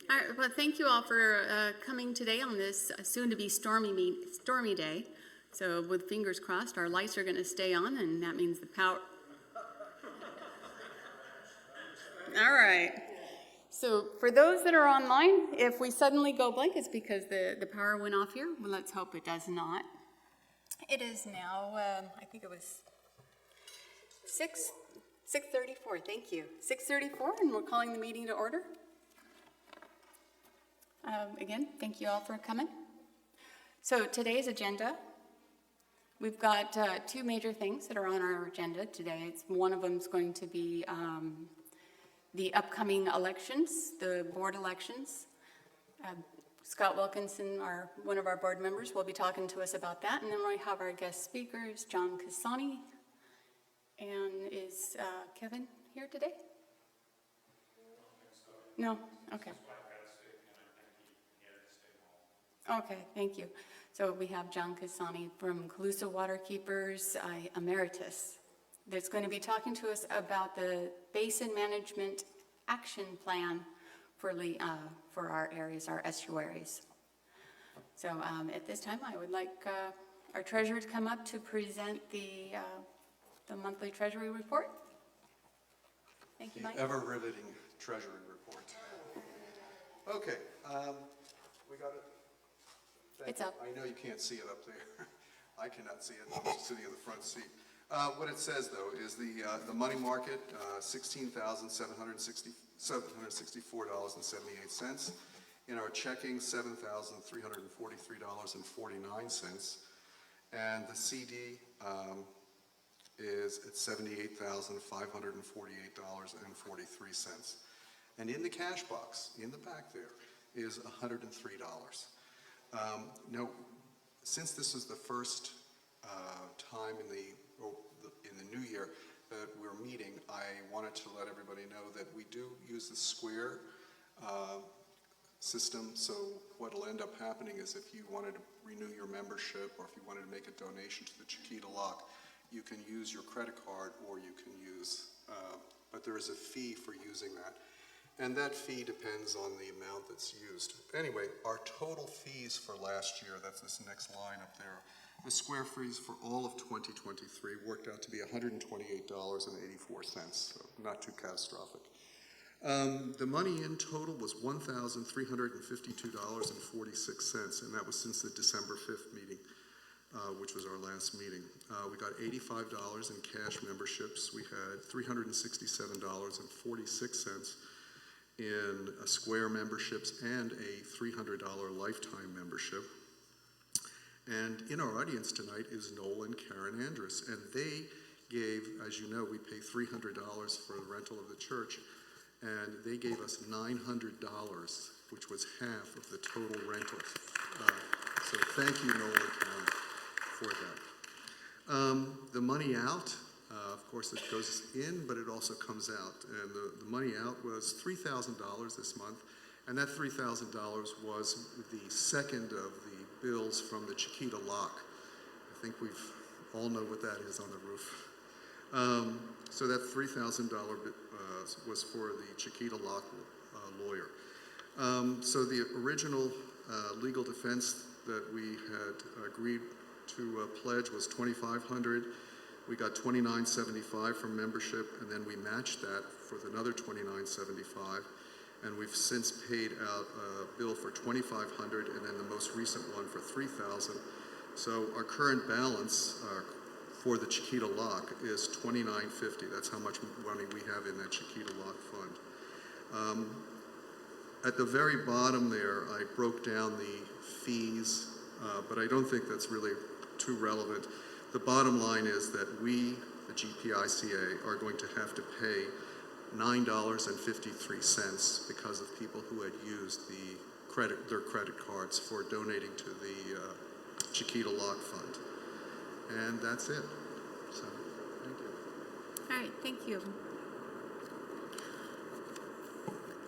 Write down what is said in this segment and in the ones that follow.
All right, well, thank you all for coming today on this soon-to-be stormy day. So with fingers crossed, our lights are going to stay on, and that means the power. All right. So for those that are online, if we suddenly go blank, it's because the power went off here. Well, let's hope it does not. It is now, I think it was 6:34. Thank you. 6:34, and we're calling the meeting to order. Again, thank you all for coming. So today's agenda, we've got two major things that are on our agenda today. One of them is going to be the upcoming elections, the board elections. Scott Wilkinson, one of our board members, will be talking to us about that. And then we have our guest speakers, John Cassani. And is Kevin here today? No? Okay. Okay, thank you. So we have John Cassani from Calusa Waterkeepers Emeritus that's going to be talking to us about the Basin Management Action Plan for our areas, our estuaries. So at this time, I would like our treasurer to come up to present the monthly treasury report. Thank you, Mike. The ever-riveting treasury report. Okay, we got it. It's up. I know you can't see it up there. I cannot see it. I'm just sitting in the front seat. What it says, though, is the money market, $16,764.78. In our checking, $7,343.49. And the CD is at $78,548.43. And in the cash box, in the back there, is $103. Now, since this is the first time in the new year that we're meeting, I wanted to let everybody know that we do use the square system. So what will end up happening is if you wanted to renew your membership or if you wanted to make a donation to the Chiquita Lock, you can use your credit card or you can use, but there is a fee for using that. And that fee depends on the amount that's used. Anyway, our total fees for last year, that's this next line up there, the square fees for all of 2023 worked out to be $128.84, so not too catastrophic. The money in total was $1,352.46, and that was since the December 5th meeting, which was our last meeting. We got $85 in cash memberships. We had $367.46 in Square memberships and a $300 lifetime membership. And in our audience tonight is Noel and Karen Andrus, and they gave, as you know, we pay $300 for the rental of the church, and they gave us $900, which was half of the total rental. So thank you, Noel and Karen, for that. The money out, of course, it goes in, but it also comes out. And the money out was $3,000 this month, and that $3,000 was the second of the bills from the Chiquita Lock. I think we've all know what that is on the roof. So that $3,000 was for the Chiquita Lock lawyer. So the original legal defense that we had agreed to pledge was $2,500. We got $2,975 from membership, and then we matched that for another $2,975. And we've since paid out a bill for $2,500, and then the most recent one for $3,000. So our current balance for the Chiquita Lock is $2,950. That's how much money we have in that Chiquita Lock fund. At the very bottom there, I broke down the fees, but I don't think that's really too relevant. The bottom line is that we, the GPICA, are going to have to pay $9.53 because of people who had used their credit cards for donating to the Chiquita Lock Fund. And that's it. So, thank you. All right, thank you.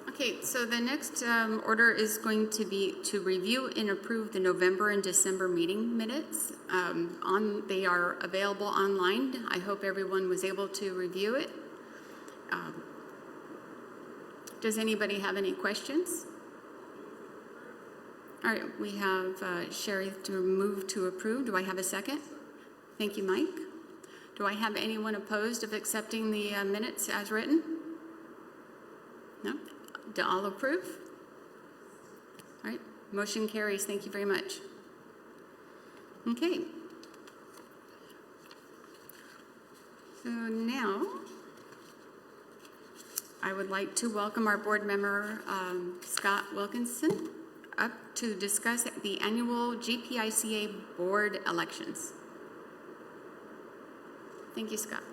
Okay, so the next order is going to be to review and approve the November and December meeting minutes. They are available online. I hope everyone was able to review it. Does anybody have any questions? All right, we have Sherry to move to approve. Do I have a second? Thank you, Mike. Do I have anyone opposed of accepting the minutes as written? No? Do all approve? All right, motion carries. Thank you very much. Okay. So now, I would like to welcome our board member, Scott Wilkinson, up to discuss the annual GPICA board elections. Thank you, Scott.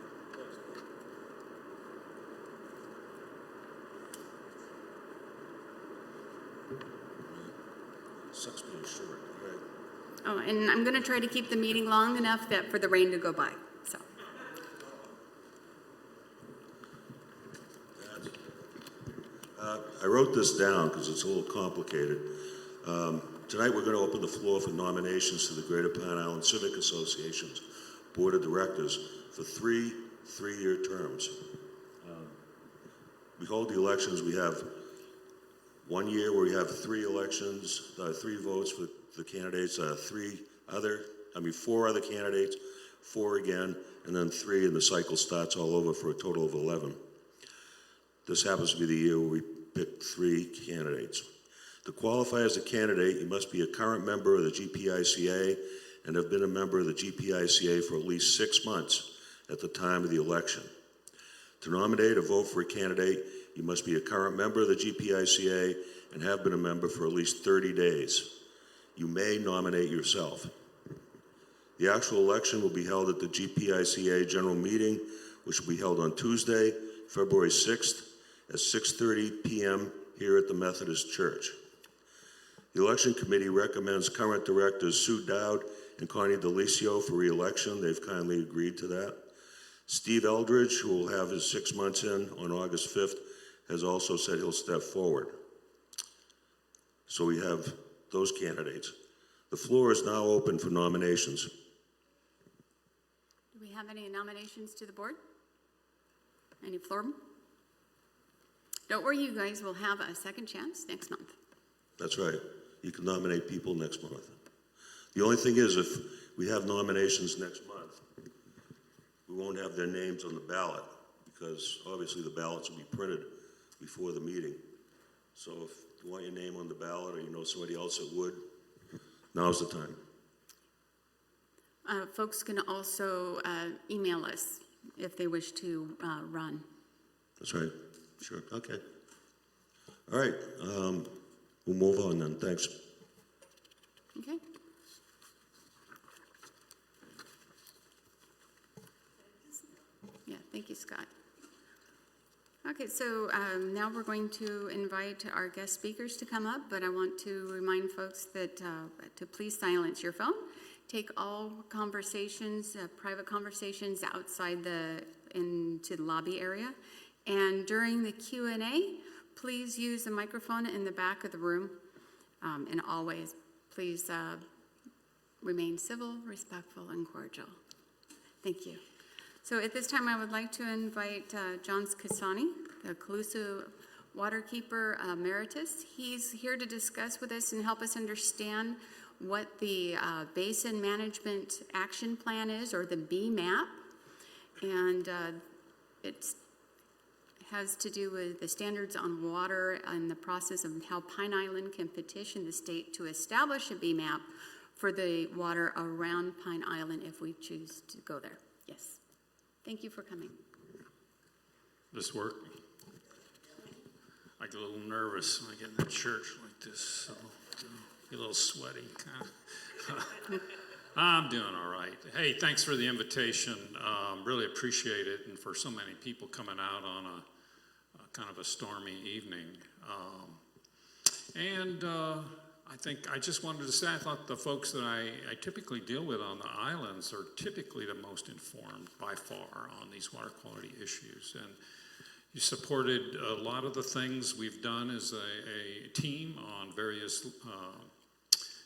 Sucks being short, right? Oh, and I'm going to try to keep the meeting long enough that for the rain to go by. So, I wrote this down because it's a little complicated. Tonight we're going to open the floor for nominations to the Greater Pine Island Civic Association's Board of Directors for three-year terms. We hold the elections. We have 1 year where we have 3 elections, 3 votes for the candidates, 4 other candidates, 4 again, and then 3, and the cycle starts all over for a total of 11. This happens to be the year where we pick 3 candidates. To qualify as a candidate, you must be a current member of the GPICA and have been a member of the GPICA for at least 6 months at the time of the election. To nominate or vote for a candidate, you must be a current member of the GPICA and have been a member for at least 30 days. You may nominate yourself. The actual election will be held at the GPICA General Meeting, which will be held on Tuesday, February 6th at 6:30 p.m. here at the Methodist Church. The Election Committee recommends current directors Sue Dowd and Connie DeLisio for re-election. They've kindly agreed to that. Steve Eldridge, who will have his 6 months in on August 5th, has also said he'll step forward. So we have those candidates. The floor is now open for nominations. do we have any nominations to the board? Any floor? Don't worry, you guys will have a second chance next month. That's right. You can nominate people next month. The only thing is, if we have nominations next month, we won't have their names on the ballot because obviously the ballots will be printed before the meeting. So if you want your name on the ballot or you know somebody else that would, now's the time. Folks can also email us if they wish to run. That's right. Sure. Okay. All right. We'll move on then. Thanks. Okay. Yeah, thank you, Scott. Okay, so now we're going to invite our guest speakers to come up, but I want to remind folks that to please silence your phone. Take all conversations, private conversations outside into the lobby area. And during the Q&A, please use the microphone in the back of the room. And always, please remain civil, respectful, and cordial. Thank you. So at this time, I would like to invite John Cassani, the Calusa Waterkeeper Emeritus. He's here to discuss with us and help us understand what the Basin Management Action Plan is, or the BMAP. And it has to do with the standards on water and the process of how Pine Island can petition the state to establish a BMAP for the water around Pine Island if we choose to go there. Yes. Thank you for coming. This work? I get a little nervous when I get in the church like this, so get a little sweaty. I'm doing all right. Hey, thanks for the invitation. Really appreciate it, and for so many people coming out on a kind of a stormy evening. I think I just wanted to say, I thought the folks that I typically deal with on the islands are typically the most informed by far on these water quality issues. And you supported a lot of the things we've done as a team on various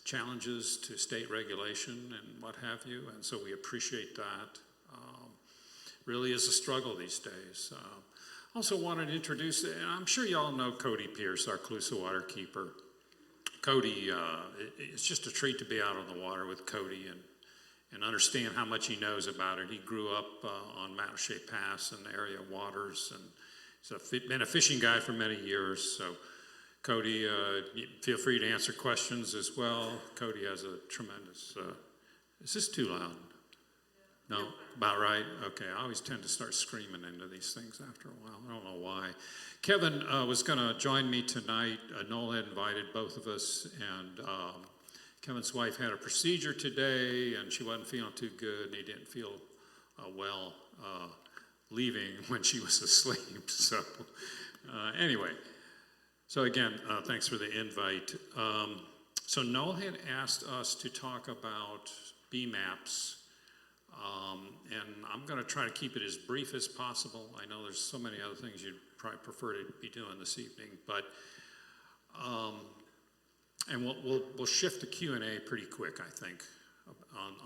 challenges to state regulation and what have you. And so we appreciate that. Really is a struggle these days. Also wanted to introduce, and I'm sure you all know Cody Pierce, our Calusa Waterkeeper. Cody, it's just a treat to be out on the water with Cody and understand how much he knows about it. He grew up on Mattershea Pass and area waters, and he's been a fishing guy for many years. So, Cody, feel free to answer questions as well. Cody has a tremendous. Is this too loud? No, about right. Okay, I always tend to start screaming into these things after a while. I don't know why. Kevin was going to join me tonight. Noel had invited both of us, and Kevin's wife had a procedure today, and she wasn't feeling too good, and he didn't feel well leaving when she was asleep. So anyway, so again, thanks for the invite. So Noel had asked us to talk about BMAPs, and I'm going to try to keep it as brief as possible. I know there's so many other things you'd probably prefer to be doing this evening, but and we'll shift to Q&A pretty quick, I think,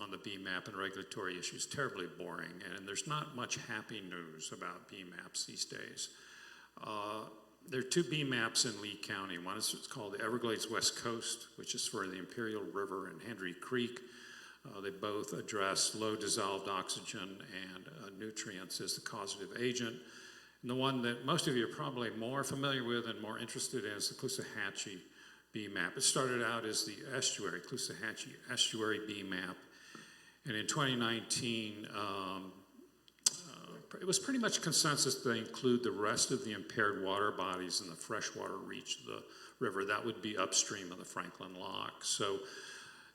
on the BMAP and regulatory issues. Terribly boring, and there's not much happy news about BMAPs these days. There are two BMAPs in Lee County. One is called the Everglades West Coast, which is for the Imperial River and Hendry Creek. They both address low dissolved oxygen and nutrients as the causative agent. And the one that most of you are probably more familiar with and more interested in is the Caloosahatchee BMAP. It started out as the estuary, Caloosahatchee Estuary BMAP. And in 2019, it was pretty much consensus to include the rest of the impaired water bodies in the freshwater reach of the river. That would be upstream of the Franklin Lock. So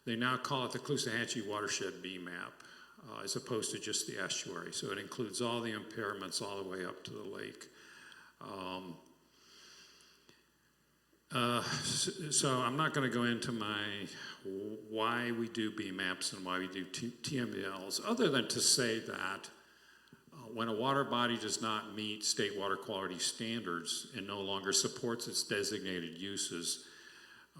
they now call it the Caloosahatchee Watershed BMAP, as opposed to just the estuary. So it includes all the impairments all the way up to the lake. So I'm not going to go into why we do BMAPs and why we do TMDLs, other than to say that when a water body does not meet state water quality standards and no longer supports its designated uses,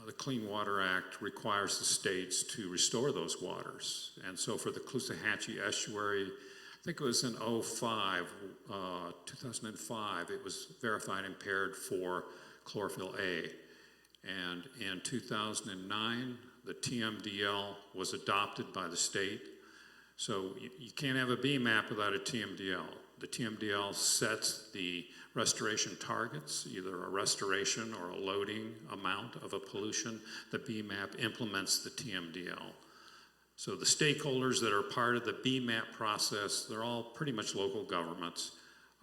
the Clean Water Act requires the states to restore those waters. And so for the Caloosahatchee Estuary, I think it was in 2005, it was verified impaired for chlorophyll A. And in 2009, the TMDL was adopted by the state. So you can't have a BMAP without a TMDL. The TMDL sets the restoration targets, either a restoration or a loading amount of a pollution. The BMAP implements the TMDL. So the stakeholders that are part of the BMAP process, they're all pretty much local governments,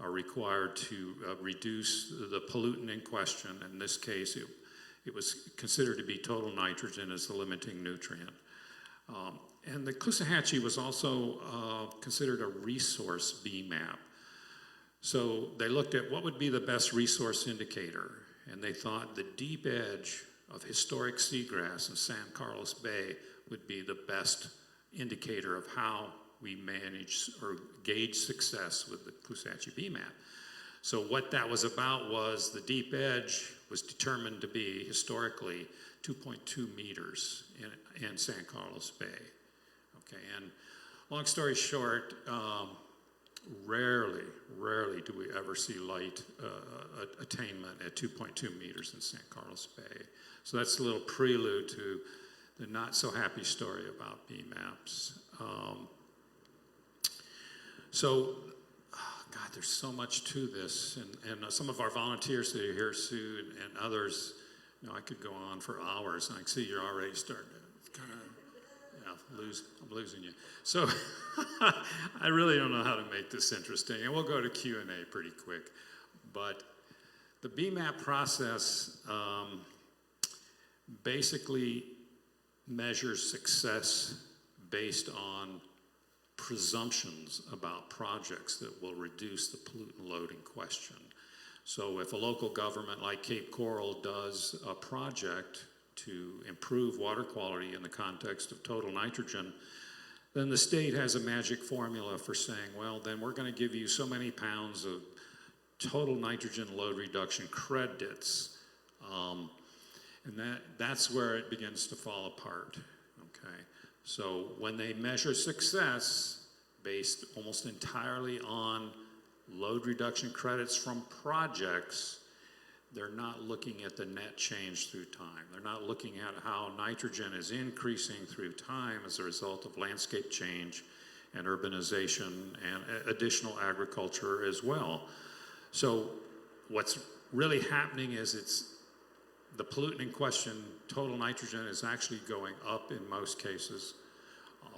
are required to reduce the pollutant in question. In this case, it was considered to be total nitrogen as the limiting nutrient. And the Caloosahatchee was also considered a resource BMAP. So they looked at what would be the best resource indicator, and they thought the deep edge of historic seagrass in San Carlos Bay would be the best indicator of how we manage or gauge success with the Caloosahatchee BMAP. So what that was about was the deep edge was determined to be historically 2.2 meters in San Carlos Bay. Okay, and long story short, rarely do we ever see light attainment at 2.2 meters in San Carlos Bay. So that's a little prelude to the not so happy story about BMAPs. God, there's so much to this, and some of our volunteers that are here, Sue, and others, I could go on for hours, and I can see you're already starting to kind of, I'm losing you. So I really don't know how to make this interesting, and we'll go to Q&A pretty quick. But the BMAP process basically measures success based on presumptions about projects that will reduce the pollutant load in question. So if a local government like Cape Coral does a project to improve water quality in the context of total nitrogen, then the state has a magic formula for saying, well, then we're going to give you so many pounds of total nitrogen load reduction credits. And that's where it begins to fall apart, okay? So when they measure success based almost entirely on load reduction credits from projects, they're not looking at the net change through time. They're not looking at how nitrogen is increasing through time as a result of landscape change and urbanization and additional agriculture as well. So what's really happening is the pollutant in question, total nitrogen, is actually going up in most cases.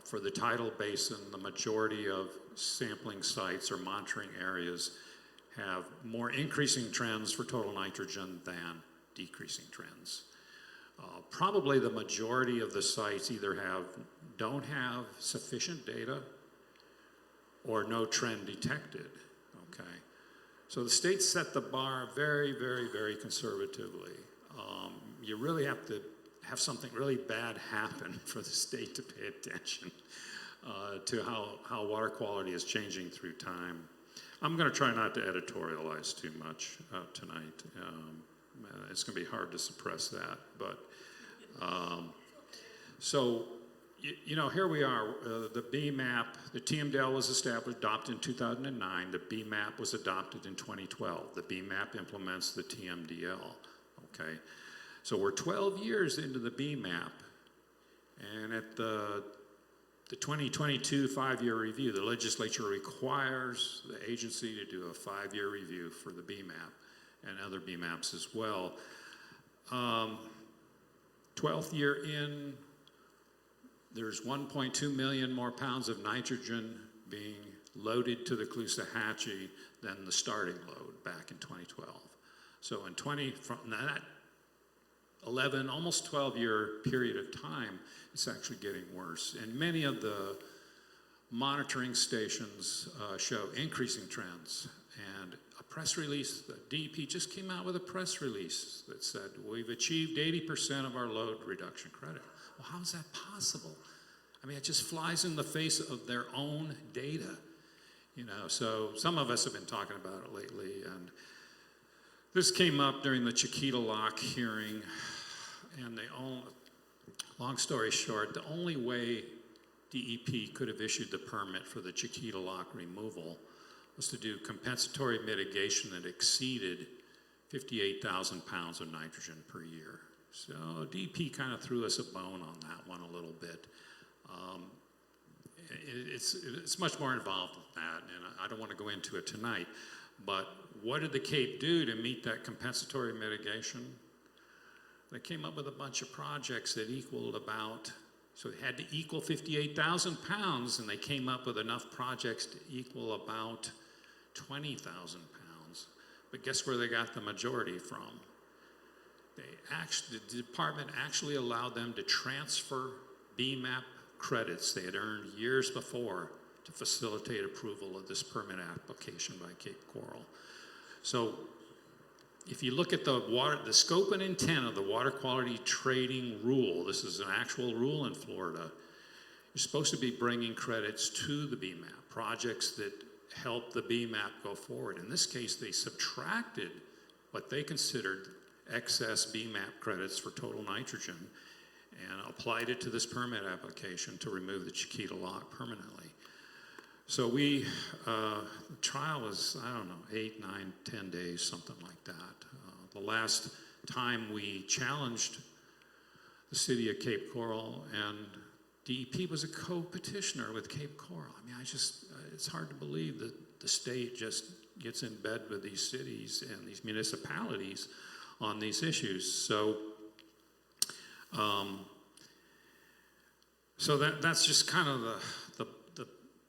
For the tidal basin, the majority of sampling sites or monitoring areas have more increasing trends for total nitrogen than decreasing trends. Probably the majority of the sites either don't have sufficient data or no trend detected, okay? So the state set the bar very, very, very conservatively. You really have to have something really bad happen for the state to pay attention to how water quality is changing through time. I'm going to try not to editorialize too much tonight. It's going to be hard to suppress that, but so you know, here we are. The BMAP, the TMDL was established, adopted in 2009. The BMAP was adopted in 2012. The BMAP implements the TMDL. Okay. So we're 12 years into the BMAP, and at the 2022 5-year review, the legislature requires the agency to do a 5-year review for the BMAP and other BMAPs as well. 12th year in, there's 1.2 million more pounds of nitrogen being loaded to the Caloosahatchee than the starting load back in 2012. So from that 11, almost 12-year period of time, it's actually getting worse. And many of the monitoring stations show increasing trends. And a press release, the DEP just came out with a press release that said, we've achieved 80% of our load reduction credit. Well, how is that possible? I mean, it just flies in the face of their own data. You know, so some of us have been talking about it lately, and this came up during the Chiquita Lock hearing, and long story short, the only way DEP could have issued the permit for the Chiquita Lock removal was to do compensatory mitigation that exceeded 58,000 pounds of nitrogen per year. So DEP kind of threw us a bone on that one a little bit. It's much more involved than that, and I don't want to go into it tonight. But what did the Cape do to meet that compensatory mitigation? They came up with a bunch of projects that equaled about, so they had to equal 58,000 pounds, and they came up with enough projects to equal about 20,000 pounds. But guess where they got the majority from? The department actually allowed them to transfer BMAP credits they had earned years before to facilitate approval of this permit application by Cape Coral. So if you look at the scope and intent of the water quality trading rule, this is an actual rule in Florida, you're supposed to be bringing credits to the BMAP, projects that help the BMAP go forward. In this case, they subtracted what they considered excess BMAP credits for total nitrogen and applied it to this permit application to remove the Chiquita Lock permanently. So the trial was, I don't know, 8, 9, 10 days, something like that. The last time we challenged the city of Cape Coral, and DEP was a co-petitioner with Cape Coral. I mean, it's hard to believe that the state just gets in bed with these cities and these municipalities on these issues. So that's just kind of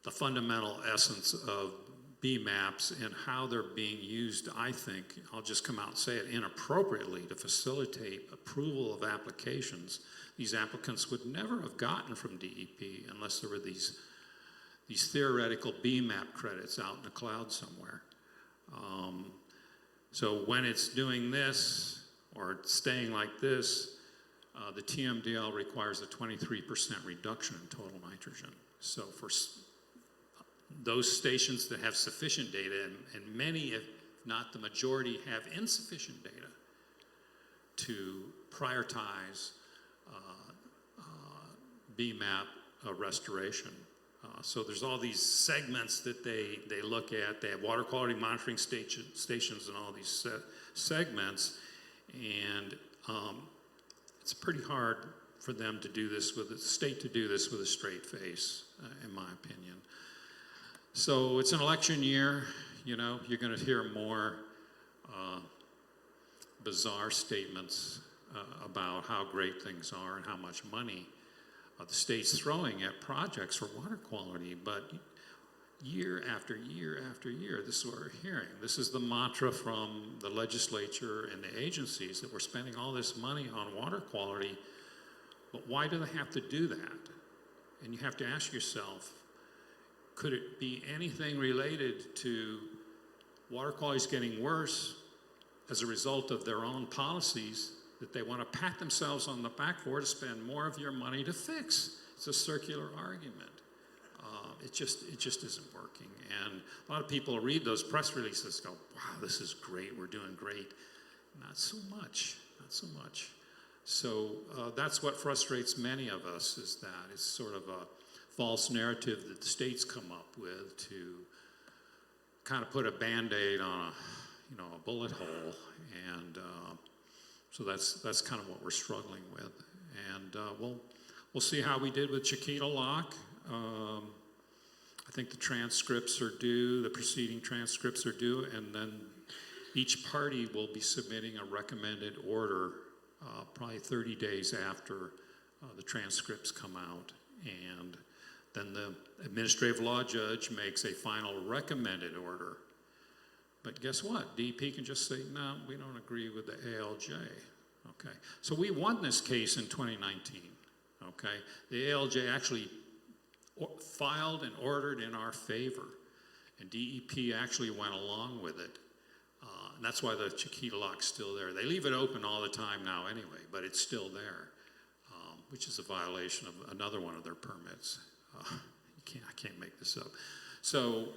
the fundamental essence of BMAPs and how they're being used, I think, I'll just come out and say it, inappropriately to facilitate approval of applications. These applicants would never have gotten from DEP unless there were these theoretical BMAP credits out in the cloud somewhere. So when it's doing this or staying like this, the TMDL requires a 23% reduction in total nitrogen. So for those stations that have sufficient data, and many, if not the majority, have insufficient data to prioritize BMAP restoration, So there's all these segments that they look at. They have water quality monitoring stations and all these segments, and it's pretty hard for them to do this with the state to do this with a straight face, in my opinion. So it's an election year. You know, you're going to hear more bizarre statements about how great things are and how much money the state's throwing at projects for water quality. But year after year after year, this is what we're hearing. This is the mantra from the legislature and the agencies, that we're spending all this money on water quality, but why do they have to do that? And you have to ask yourself, could it be anything related to water quality is getting worse as a result of their own policies that they want to pat themselves on the back for, to spend more of your money to fix? It's a circular argument. It just isn't working. And a lot of people read those press releases, go, wow, this is great, we're doing great. Not so much, not so much. So that's what frustrates many of us, is that it's sort of a false narrative that the states come up with to kind of put a Band-Aid on a bullet hole. And so that's kind of what we're struggling with. And we'll see how we did with Chiquita Lock. I think the transcripts are due, the proceeding transcripts are due, and then each party will be submitting a recommended order probably 30 days after the transcripts come out. And then the administrative law judge makes a final recommended order. But guess what? DEP can just say, no, we don't agree with the ALJ. Okay, so we won this case in 2019. Okay, the ALJ actually filed and ordered in our favor, and DEP actually went along with it. And that's why the Chiquita Lock's still there. They leave it open all the time now anyway, but it's still there, which is a violation of another one of their permits. I can't make this up. So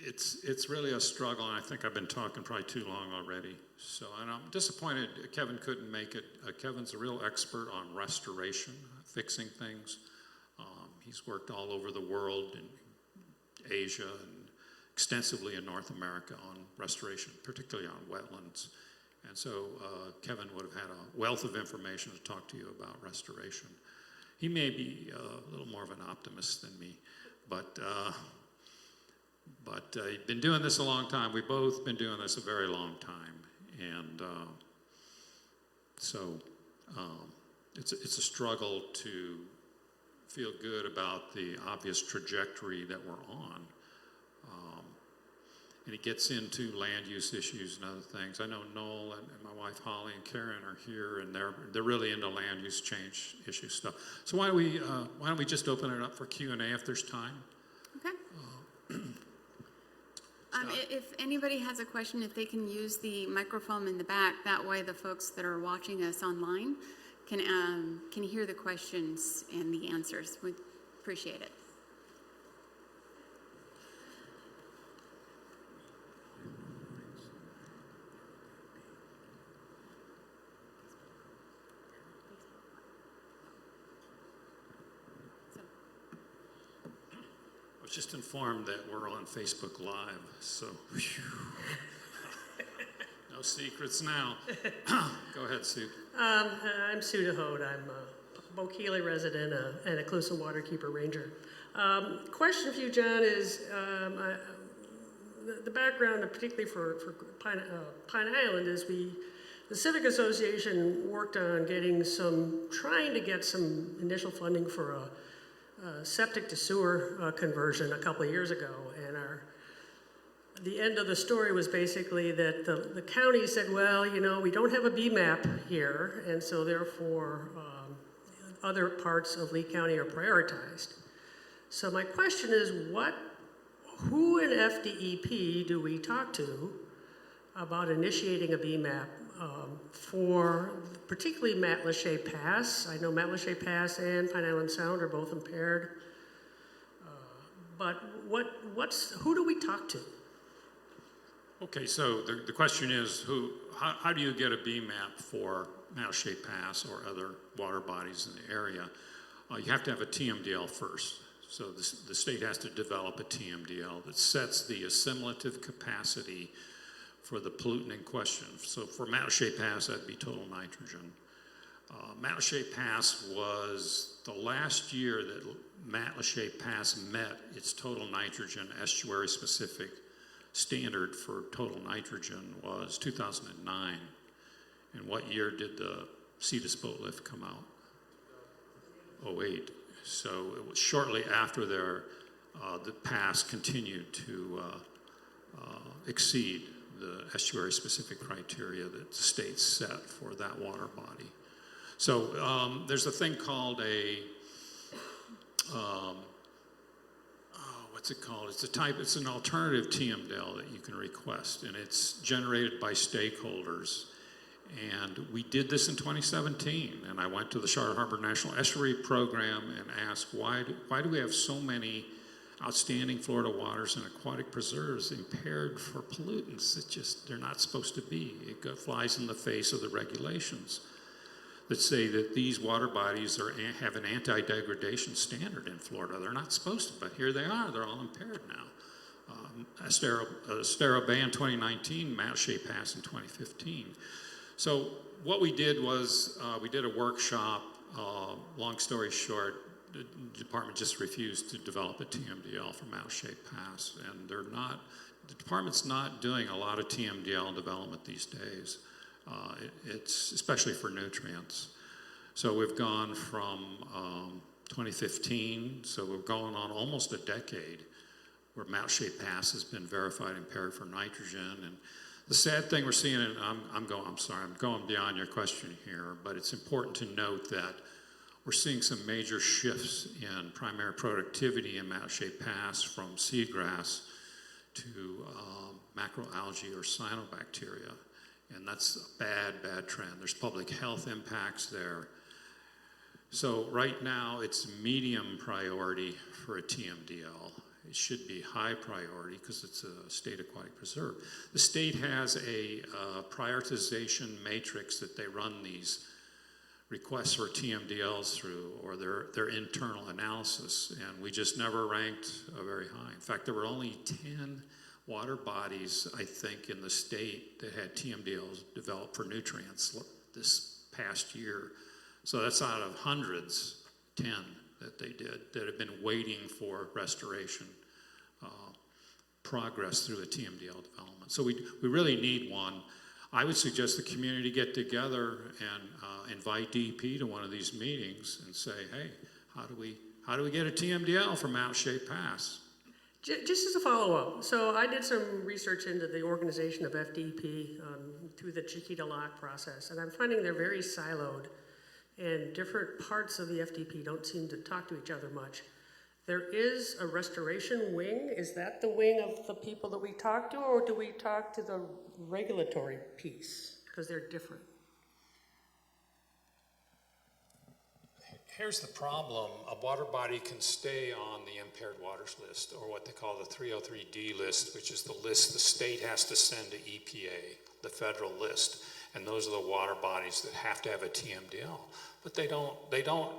it's really a struggle, and I think I've been talking probably too long already. So, and I'm disappointed Kevin couldn't make it. Kevin's a real expert on restoration, fixing things. He's worked all over the world, in Asia and extensively in North America on restoration, particularly on wetlands. And so Kevin would have had a wealth of information to talk to you about restoration. He may be a little more of an optimist than me, but he's been doing this a long time. We've both been doing this a very long time. And so it's a struggle to feel good about the obvious trajectory that we're on. And it gets into land use issues and other things. I know Noel and my wife Holly and Karen are here, and they're really into land use change issue stuff. So why don't we just open it up for Q&A if there's time? Okay. If anybody has a question, if they can use the microphone in the back, that way the folks that are watching us online can hear the questions and the answers. We appreciate it. I was just informed that we're on Facebook Live, so no secrets now. Go ahead, Sue. I'm Sue DeHode. I'm a Bokeely resident and a Calusa Waterkeeper Ranger. Question for you, John, is the background, particularly for Pine Island, is the Civic Association worked on trying to get some initial funding for a septic to sewer conversion a couple of years ago, and the end of the story was basically that the county said, well, we don't have a BMAP here, and so therefore other parts of Lee County are prioritized. So my question is, who in FDEP do we talk to about initiating a BMAP for particularly Matlacha Pass? I know Matlacha Pass and Pine Island Sound are both impaired, but who do we talk to? Okay, so the question is, how do you get a BMAP for Matlacha Pass or other water bodies in the area? you have to have a TMDL first. So the state has to develop a TMDL that sets the assimilative capacity for the pollutant in question. So for Matlacha Pass, that'd be total nitrogen. Matlacha Pass was the last year that Matlacha Pass met its total nitrogen estuary-specific standard for total nitrogen was 2009. And what year did the CEDAS boat lift come out? 08. So it was shortly after the pass continued to exceed the estuary-specific criteria that the state set for that water body. So there's a thing called what's it called? It's an alternative TMDL that you can request, and it's generated by stakeholders. And we did this in 2017, and I went to the Charlotte Harbor National Estuary Program and asked, why do we have so many outstanding Florida waters and aquatic preserves impaired for pollutants that they're not supposed to be? It flies in the face of the regulations that say that these water bodies have an anti-degradation standard in Florida. They're not supposed to, but here they are. They're all impaired now. Estero Bay in 2019, Matlacha Pass in 2015. So what we did was we did a workshop. Long story short, the department just refused to develop a TMDL for Matlacha Pass, and the department's not doing a lot of TMDL development these days. It's especially for nutrients. So we've gone from 2015, so we're going on almost a decade where Matlacha Pass has been verified impaired for nitrogen. And the sad thing we're seeing, and I'm going beyond your question here, but it's important to note that we're seeing some major shifts in primary productivity in Matlacha Pass from seagrass to macroalgae or cyanobacteria. And that's a bad trend. There's public health impacts there. So right now it's medium priority for a TMDL. It should be high priority because it's a state aquatic preserve. The state has a prioritization matrix that they run these requests for TMDLs through, or their internal analysis, and we just never ranked very high. In fact, there were only 10 water bodies, I think, in the state that had TMDLs developed for nutrients this past year. So that's out of hundreds, 10 that they did that have been waiting for restoration progress through a TMDL development. So we really need one. I would suggest the community get together and invite DEP to one of these meetings and say, hey, how do we get a TMDL from Matlacha Pass? Just as a follow-up, so I did some research into the organization of FDP through the Chiquita Lock process, and I'm finding they're very siloed, and different parts of the FDP don't seem to talk to each other much. There is a restoration wing. Is that the wing of the people that we talk to, or do we talk to the regulatory piece? Because they're different. Here's the problem. A water body can stay on the impaired waters list, or what they call the 303D list, which is the list the state has to send to EPA, the federal list. And those are the water bodies that have to have a TMDL. But they don't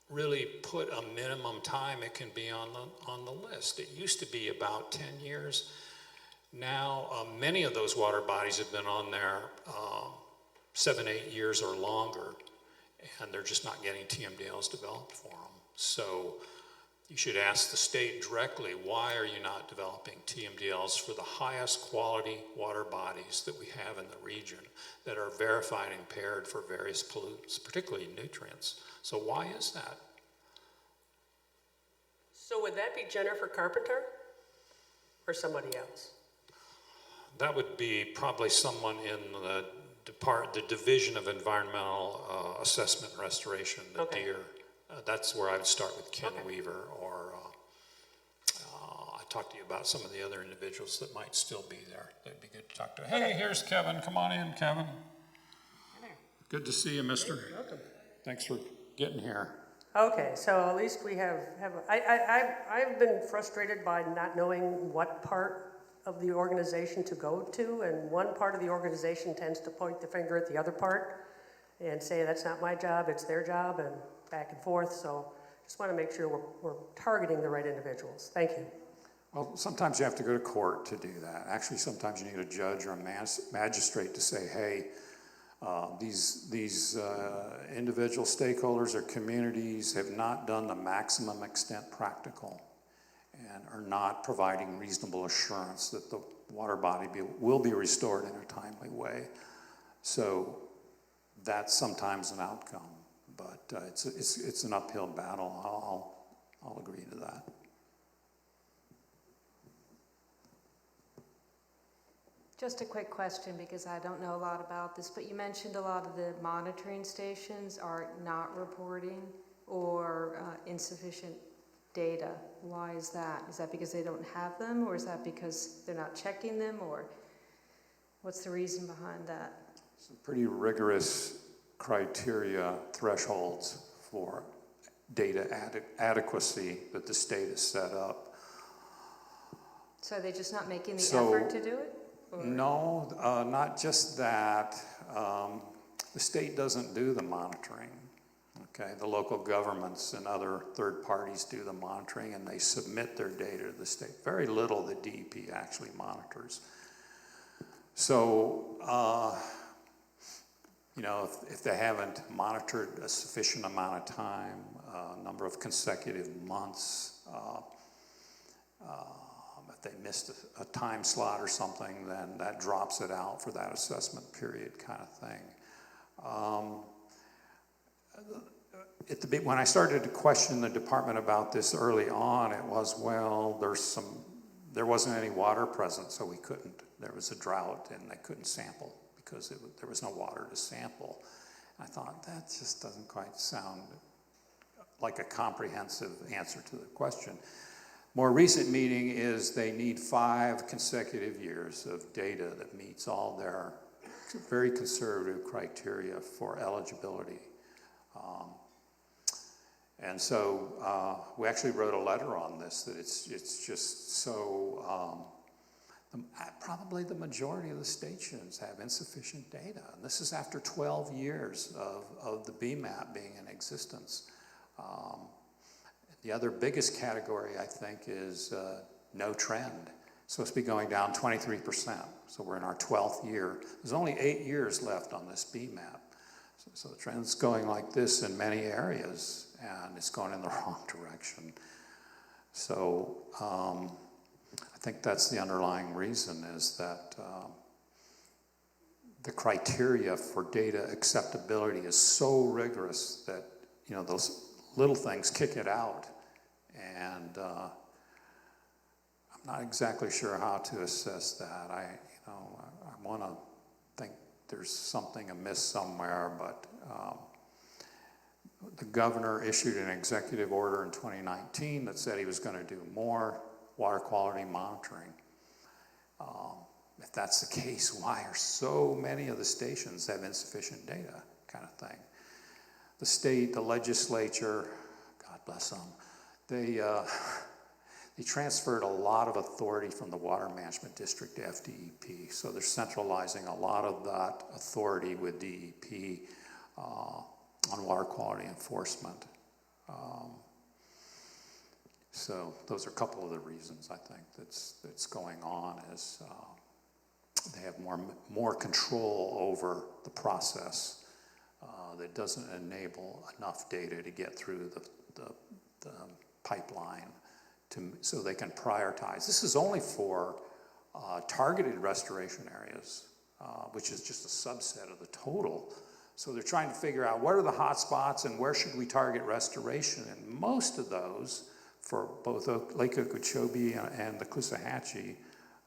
really put a minimum time it can be on the list. It used to be about 10 years. Now, many of those water bodies have been on there 7, 8 years or longer, and they're just not getting TMDLs developed for them. So you should ask the state directly, why are you not developing TMDLs for the highest quality water bodies that we have in the region that are verified impaired for various pollutants, particularly nutrients? So why is that? So would that be Jennifer Carpenter or somebody else? That would be probably someone in the Division of Environmental Assessment and Restoration, the Okay. DEER. That's where I would start with Ken Weaver, or I talked to you about some of the other individuals that might still be there. That'd be good to talk to. Hey, here's Kevin. Come on in, Kevin. Good to see you, mister. Welcome. Thanks for getting here. Okay, so at least we have I've been frustrated by not knowing what part of the organization to go to, and one part of the organization tends to point the finger at the other part and say, that's not my job, it's their job, and back and forth, so just want to make sure we're targeting the right individuals. Thank you. Well, sometimes you have to go to court to do that. Actually, sometimes you need a judge or a magistrate to say, hey, these individual stakeholders or communities have not done the maximum extent practical and are not providing reasonable assurance that the water body will be restored in a timely way. So that's sometimes an outcome, but it's an uphill battle. I'll agree to that. Just a quick question, because I don't know a lot about this, but you mentioned a lot of the monitoring stations are not reporting or insufficient data. Why is that? Is that because they don't have them, or is that because they're not checking them, or what's the reason behind that? Some pretty rigorous criteria, thresholds for data adequacy that the state has set up. So are they just not making the effort to do it? Or? No, not just that. The state doesn't do the monitoring. Okay, the local governments and other third parties do the monitoring, and they submit their data to the state. Very little the DEP actually monitors. So, you know, if they haven't monitored a sufficient amount of time, a number of consecutive months, if they missed a time slot or something, then that drops it out for that assessment period kind of thing. When I started to question the department about this early on, it was, well, there wasn't any water present, so we couldn't. There was a drought, and they couldn't sample because there was no water to sample. I thought, that just doesn't quite sound like a comprehensive answer to the question. More recent meaning is they need 5 consecutive years of data that meets all their very conservative criteria for eligibility. And so we actually wrote a letter on this, that it's just so, probably the majority of the stations have insufficient data. And this is after 12 years of the BMAP being in existence. The other biggest category, I think, is no trend. It's supposed to be going down 23%. So we're in our 12th year. There's only 8 years left on this BMAP. So the trend's going like this in many areas, and it's going in the wrong direction. So I think that's the underlying reason, is that the criteria for data acceptability is so rigorous that, you know, those little things kick it out. And I'm not exactly sure how to assess that. I want to think there's something amiss somewhere, but the governor issued an executive order in 2019 that said he was going to do more water quality monitoring. If that's the case, why are so many of the stations have insufficient data, kind of thing? The state, the legislature, God bless them, they transferred a lot of authority from the Water Management District to FDEP. So they're centralizing a lot of that authority with DEP on water quality enforcement. So those are a couple of the reasons I think that's going on, is they have more control over the process that doesn't enable enough data to get through the pipeline so they can prioritize. This is only for targeted restoration areas, which is just a subset of the total. So they're trying to figure out what are the hot spots and where should we target restoration. And most of those, for both Lake Okeechobee and the Caloosahatchee,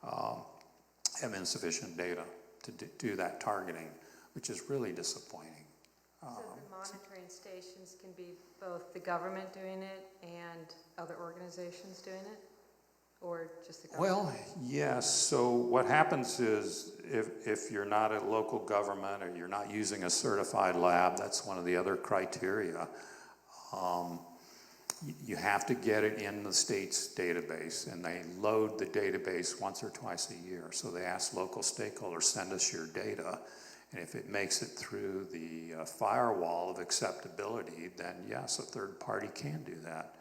have insufficient data to do that targeting, which is really disappointing. So the monitoring stations can be both the government doing it and other organizations doing it, or just the government? Well, yes. So what happens is if you're not a local government or you're not using a certified lab, that's one of the other criteria. You have to get it in the state's database, and they load the database once or twice a year. So they ask local stakeholders, send us your data, And if it makes it through the firewall of acceptability, then yes, a third party can do that.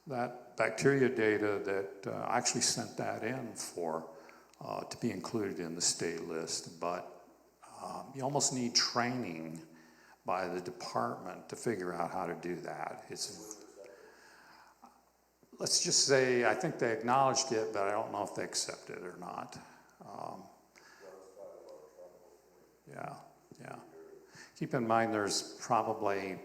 That bacteria data that I actually sent that in for to be included in the state list, but you almost need training by the department to figure out how to do that. Let's just say, I think they acknowledged it, but I don't know if they accept it or not. Yeah. Keep in mind there's probably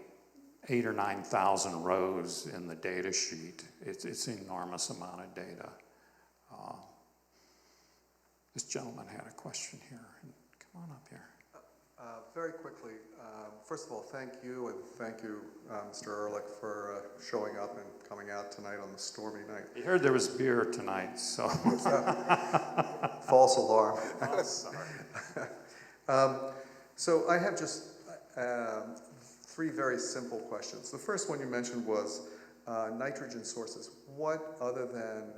8,000 or 9,000 rows in the data sheet. It's an enormous amount of data. This gentleman had a question here. Come on up here. Very quickly, first of all, thank you, and thank you, Mr. Ehrlich, for showing up and coming out tonight on the stormy night. You heard there was beer tonight, so. False alarm. Oh, sorry. So I have just three very simple questions. The first one you mentioned was nitrogen sources. What other than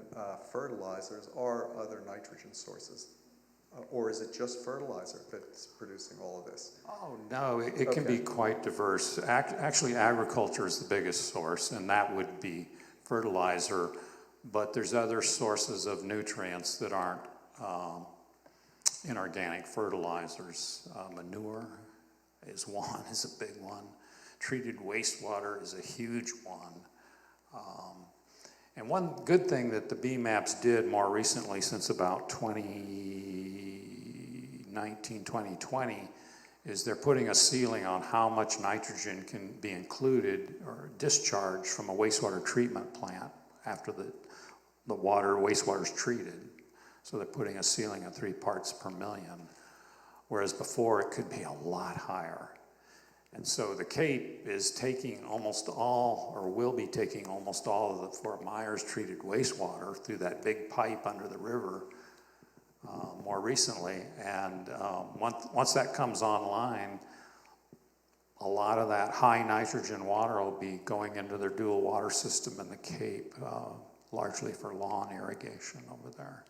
fertilizers are other nitrogen sources? Or is it just fertilizer that's producing all of this? Oh, no, it can be quite diverse. Actually, agriculture is the biggest source, and that would be fertilizer, but there's other sources of nutrients that aren't inorganic fertilizers. Manure is a big one. Treated wastewater is a huge one. And one good thing that the BMAPs did more recently, since about 2019, 2020, is they're putting a ceiling on how much nitrogen can be included or discharged from a wastewater treatment plant after the wastewater is treated. So they're putting a ceiling of 3 parts per million, whereas before it could be a lot higher. And so the Cape is taking almost all, or will be taking almost all of the Fort Myers treated wastewater through that big pipe under the river more recently. And once that comes online, a lot of that high nitrogen water will be going into their dual water system in the Cape, largely for lawn irrigation over there.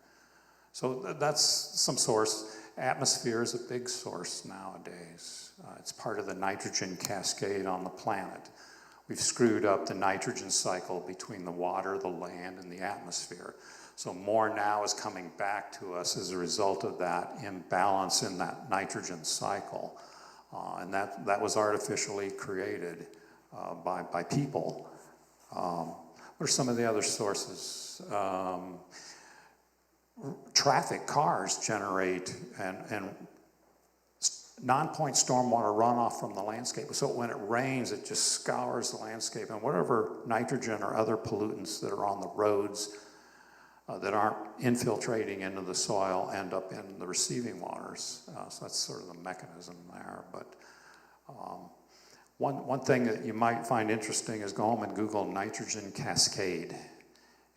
So that's some source. Atmosphere is a big source nowadays. It's part of the nitrogen cascade on the planet. We've screwed up the nitrogen cycle between the water, the land, and the atmosphere. So more now is coming back to us as a result of that imbalance in that nitrogen cycle. And that was artificially created by people. What are some of the other sources? Traffic, cars generate and non-point stormwater runoff from the landscape. So when it rains, it just scours the landscape, and whatever nitrogen or other pollutants that are on the roads that aren't infiltrating into the soil end up in the receiving waters. So that's sort of the mechanism there. But one thing that you might find interesting is go home and Google nitrogen cascade,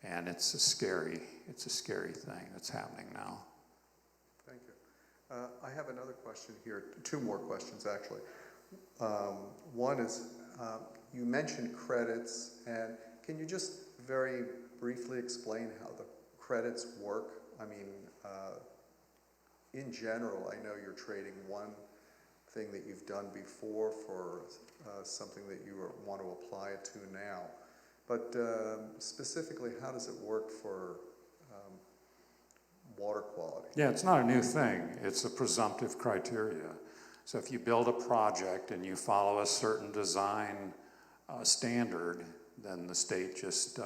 and it's a scary thing that's happening now. Thank you. I have another question here, two more questions actually. One is, you mentioned credits, and can you just very briefly explain how the credits work? I mean, in general, I know you're trading one thing that you've done before for something that you want to apply it to now. But specifically, how does it work for water quality? Yeah, it's not a new thing. It's a presumptive criteria. So if you build a project and you follow a certain design standard, then the state just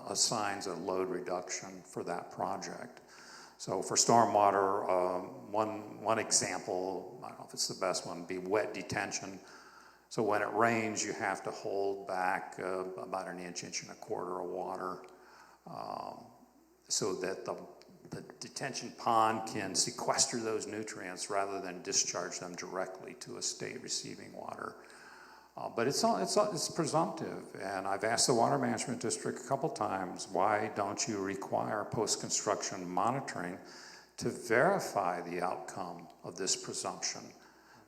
assigns a load reduction for that project. So for stormwater, one example, I don't know if it's the best one, would be wet detention. So when it rains, you have to hold back about an inch and a quarter of water so that the detention pond can sequester those nutrients rather than discharge them directly to a state receiving water. But it's presumptive, and I've asked the Water Management District a couple times, why don't you require post-construction monitoring to verify the outcome of this presumption?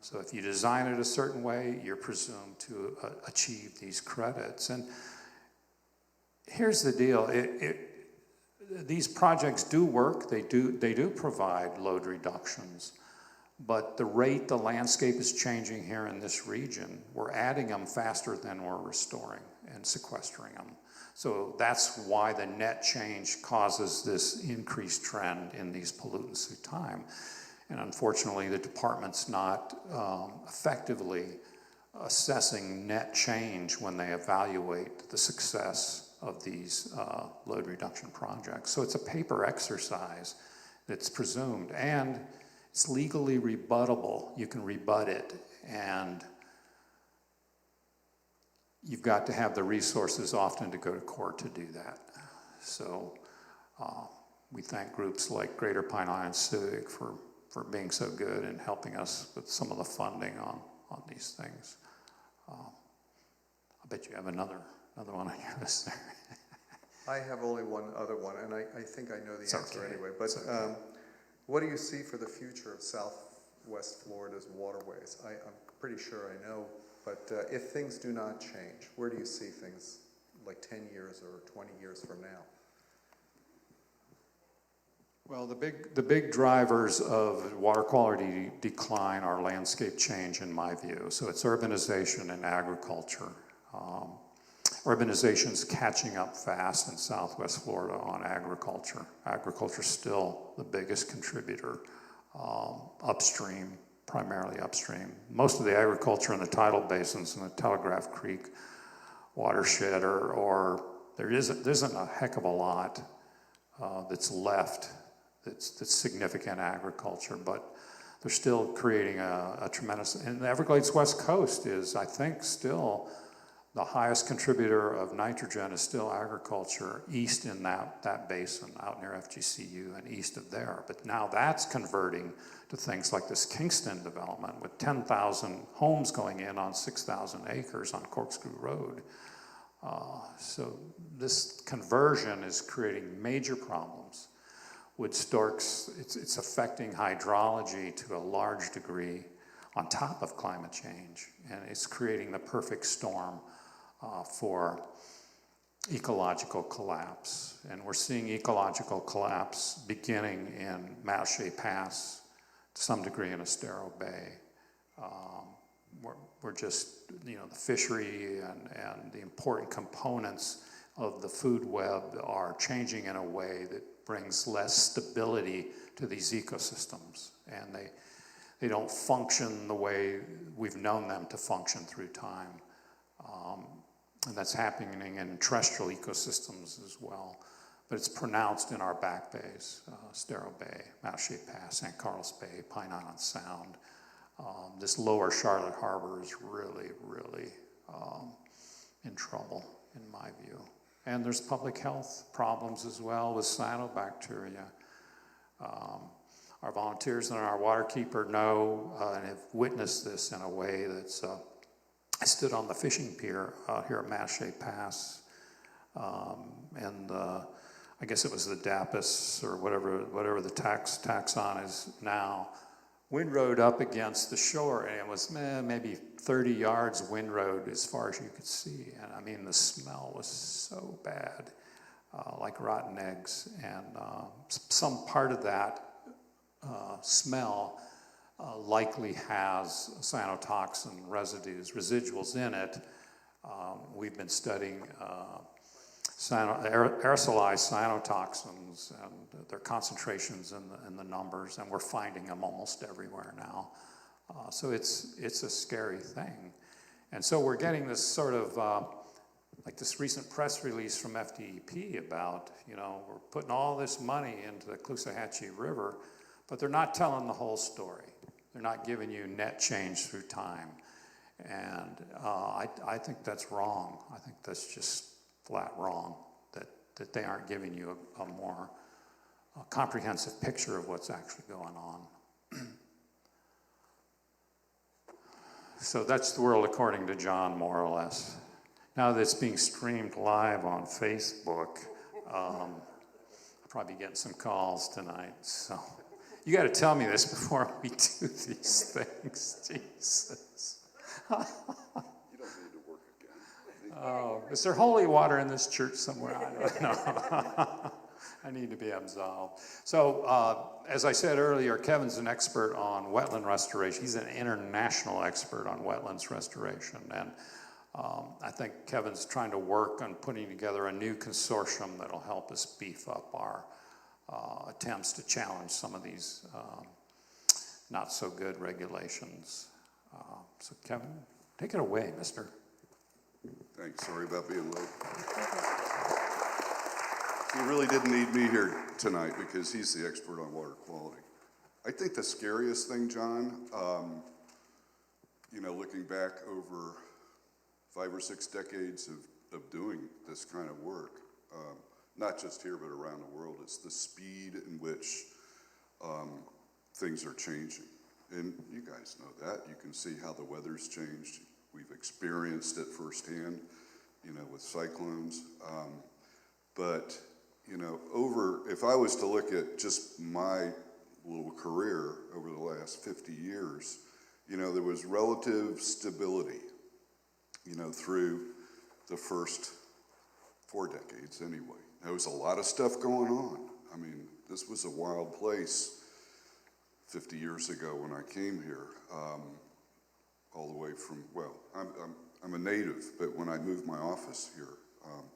So if you design it a certain way, you're presumed to achieve these credits. And here's the deal. These projects do work. They do provide load reductions. But the rate the landscape is changing here in this region, we're adding them faster than we're restoring and sequestering them. So that's why the net change causes this increased trend in these pollutants through time. And unfortunately, the department's not effectively assessing net change when they evaluate the success of these load reduction projects. So it's a paper exercise that's presumed, and it's legally rebuttable. You can rebut it, and you've got to have the resources often to go to court to do that. So we thank groups like Greater Pine Island Civic for being so good and helping us with some of the funding on these things. I bet you have another one on your list there. I have only one other one, and I think I know the answer okay. anyway. But what do you see for the future of Southwest Florida's waterways? I'm pretty sure I know, but if things do not change, where do you see things like 10 years or 20 years from now? Well, the big drivers of water quality decline are landscape change, in my view. So it's urbanization and agriculture. Urbanization's catching up fast in Southwest Florida on agriculture. Agriculture's still the biggest contributor upstream, primarily upstream. Most of the agriculture in the tidal basins in the Telegraph Creek watershed there isn't a heck of a lot that's left that's significant agriculture, but they're still creating a tremendous, and the Everglades West Coast is, I think, still the highest contributor of nitrogen is still agriculture east in that basin out near FGCU and east of there. But now that's converting to things like this Kingston development with 10,000 homes going in on 6,000 acres on Corkscrew Road. So this conversion is creating major problems. Wood storks, it's affecting hydrology to a large degree on top of climate change, and it's creating the perfect storm for ecological collapse. And we're seeing ecological collapse beginning in Mache Pass, to some degree in Estero Bay. We're just, the fishery and the important components of the food web are changing in a way that brings less stability to these ecosystems, and they don't function the way we've known them to function through time. And that's happening in terrestrial ecosystems as well. But it's pronounced in our back bays, Estero Bay, Mache Pass, San Carlos Bay, Pine Island Sound. This lower Charlotte Harbor is really, really in trouble, in my view. And there's public health problems as well with cyanobacteria. Our volunteers and our waterkeeper know and have witnessed this in a way that's, I stood on the fishing pier out here at Mache Pass, and I guess it was the Dapis or whatever the taxon is now. Windrowed up against the shore, and it was maybe 30 yards windrowed as far as you could see. And I mean, the smell was so bad, like rotten eggs. And some part of that smell likely has cyanotoxin residuals in it. We've been studying aerosolized cyanotoxins and their concentrations in the numbers, and we're finding them almost everywhere now. So it's a scary thing. And so we're getting this sort of, like this recent press release from FDEP about, we're putting all this money into the Caloosahatchee River, but they're not telling the whole story. They're not giving you net change through time. And I think that's wrong. I think that's just flat wrong, that they aren't giving you a more comprehensive picture of what's actually going on. So that's the world according to John, more or less. Now that it's being streamed live on Facebook, I'll probably get some calls tonight. So you got to tell me this before we do these things. Jesus. Oh, is there holy water in this church somewhere? I don't know. I need to be absolved. So, as I said earlier, Kevin's an expert on wetland restoration. He's an international expert on wetlands restoration. And I think Kevin's trying to work on putting together a new consortium that'll help us beef up our attempts to challenge some of these not so good regulations. So Kevin, take it away, mister. Thanks, sorry about being late. He really didn't need me here tonight because he's the expert on water quality. I think the scariest thing, John, looking back over 5 or 6 decades of doing this kind of work, not just here but around the world, is the speed in which things are changing. And you guys know that. You can see how the weather's changed. We've experienced it firsthand, with cyclones. If I was to look at just my little career over the last 50 years, there was relative stability, through the first 4 decades anyway. There was a lot of stuff going on. I mean, this was a wild place 50 years ago when I came here, all the way from, I'm a native, but when I moved my office here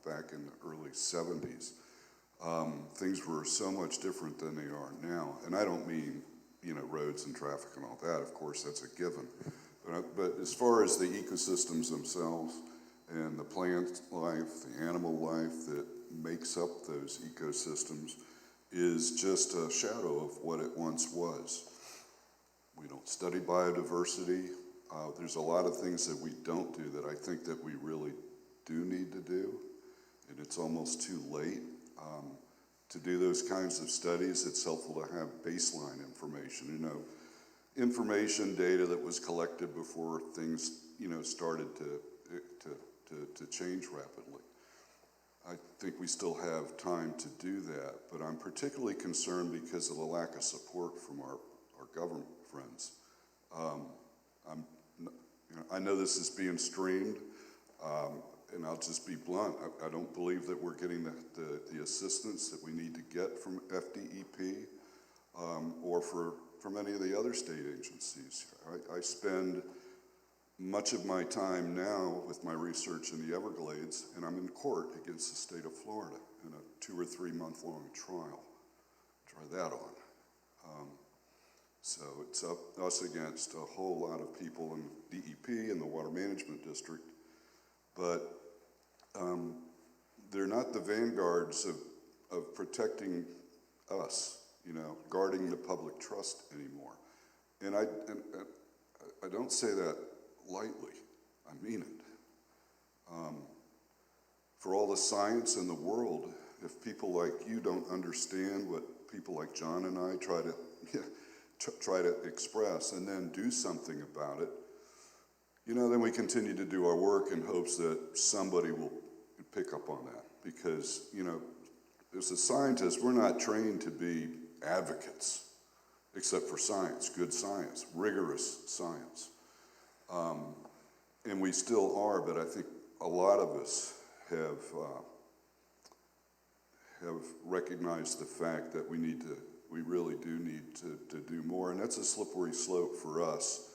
back in the early 70s, things were so much different than they are now. And I don't mean, roads and traffic and all that, of course, that's a given. But as far as the ecosystems themselves and the plant life, the animal life that makes up those ecosystems is just a shadow of what it once was. We don't study biodiversity. There's a lot of things that we don't do that I think that we really do need to do, and it's almost too late. To do those kinds of studies, it's helpful to have baseline information, information, data that was collected before things, started to change rapidly. I think we still have time to do that, but I'm particularly concerned because of the lack of support from our government friends. I know this is being streamed, and I'll just be blunt. I don't believe that we're getting the assistance that we need to get from FDEP or from any of the other state agencies. I spend much of my time now with my research in the Everglades, and I'm in court against the state of Florida in a 2 or 3 month long trial. Try that on. So it's us against a whole lot of people in DEP and the Water Management District, but they're not the vanguards of protecting us, guarding the public trust anymore. And I don't say that lightly. I mean it. For all the science in the world, if people like you don't understand what people like John and I try to express and then do something about it, then we continue to do our work in hopes that somebody will pick up on that. Because, as a scientist, we're not trained to be advocates, except for science, good science, rigorous science. And we still are, but I think a lot of us have recognized the fact that we really do need to do more, and that's a slippery slope for us,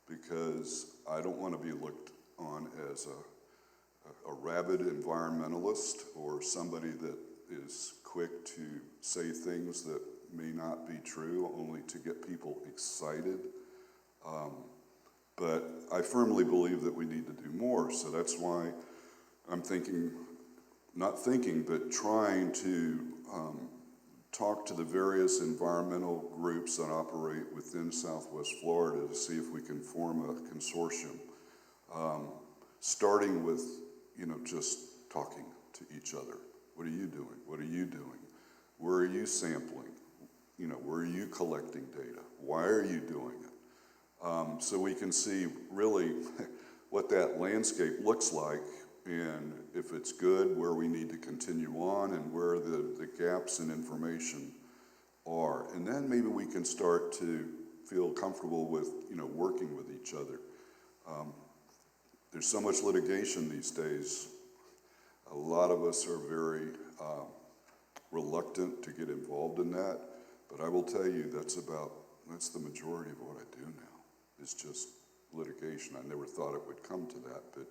because I don't want to be looked on as a rabid environmentalist or somebody that is quick to say things that may not be true only to get people excited. But I firmly believe that we need to do more, so that's why I'm trying to talk to the various environmental groups that operate within Southwest Florida to see if we can form a consortium, starting with, just talking to each other. What are you doing? What are you doing? Where are you sampling? Where are you collecting data? Why are you doing it? So we can see really what that landscape looks like, and if it's good, where we need to continue on, and where the gaps in information are. And then maybe we can start to feel comfortable with, working with each other. There's so much litigation these days. A lot of us are very reluctant to get involved in that, but I will tell you that's the majority of what I do now, is just litigation. I never thought it would come to that, but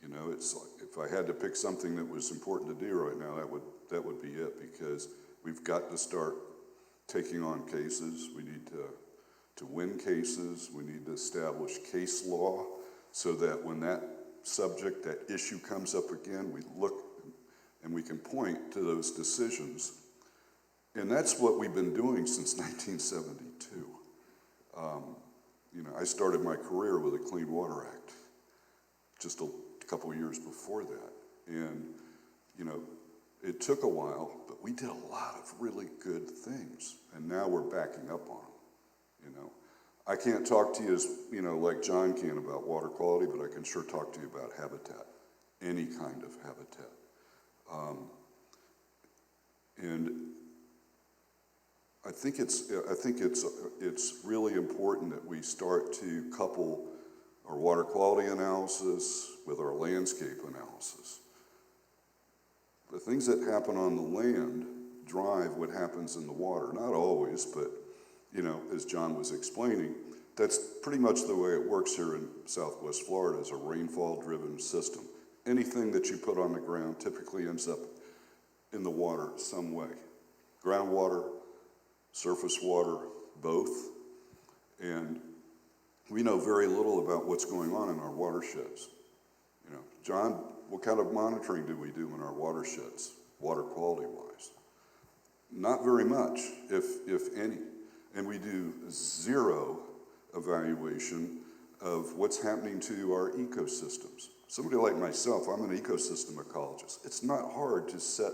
you know, it's like, if I had to pick something that was important to do right now, that would be it, because we've got to start taking on cases. We need to win cases. We need to establish case law so that when that subject, that issue comes up again, we look and we can point to those decisions. And that's what we've been doing since 1972. You know, I started my career with the Clean Water Act, just a couple years before that. And, you know, it took a while, but we did a lot of really good things. And now we're backing up on them, you know. I can't talk to you as, you know, like John can about water quality, but I can sure talk to you about habitat, any kind of habitat. And I think it's really important that we start to couple our water quality analysis with our landscape analysis. The things that happen on the land drive what happens in the water. Not always, but, you know, as John was explaining, that's pretty much the way it works here in Southwest Florida, as a rainfall-driven system. Anything that you put on the ground typically ends up in the water some way. Groundwater, surface water, both. And we know very little about what's going on in our watersheds. You know, John, what kind of monitoring do we do in our watersheds, water quality-wise? Not very much, if any. And we do zero evaluation of what's happening to our ecosystems. Somebody like myself, I'm an ecosystem ecologist. It's not hard to set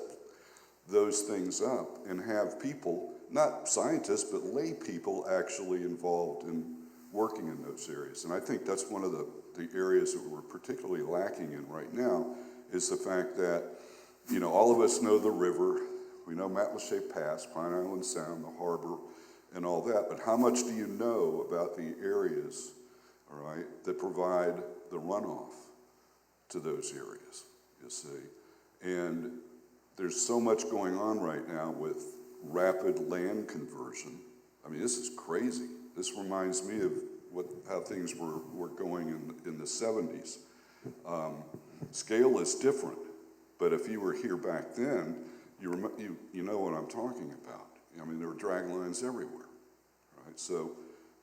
those things up and have people, not scientists, but lay people actually involved in working in those areas. And I think that's one of the areas that we're particularly lacking in right now, is the fact that, you know, all of us know the river, we know Matlacha Pass, Pine Island Sound, the harbor, and all that, but how much do you know about the areas, all right, that provide the runoff to those areas, you see? And there's so much going on right now with rapid land conversion. I mean, this is crazy. This reminds me of how things were going in the 70s. Scale is different, but if you were here back then, you know what I'm talking about. I mean, there were drag lines everywhere, right? So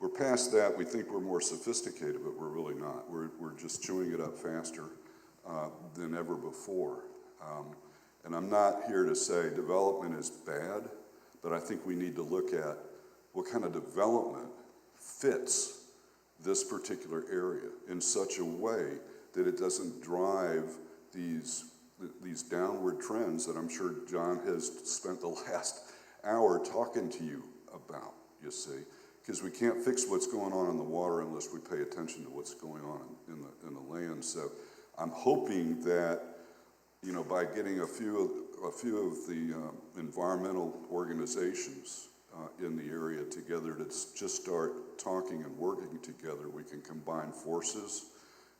we're past that. We think we're more sophisticated, but we're really not. We're just chewing it up faster than ever before. And I'm not here to say development is bad, but I think we need to look at what kind of development fits this particular area in such a way that it doesn't drive these downward trends that I'm sure John has spent the last hour talking to you about, you see, because we can't fix what's going on in the water unless we pay attention to what's going on in the land. So I'm hoping that, you know, by getting a few of the environmental organizations in the area together to just start talking and working together, we can combine forces.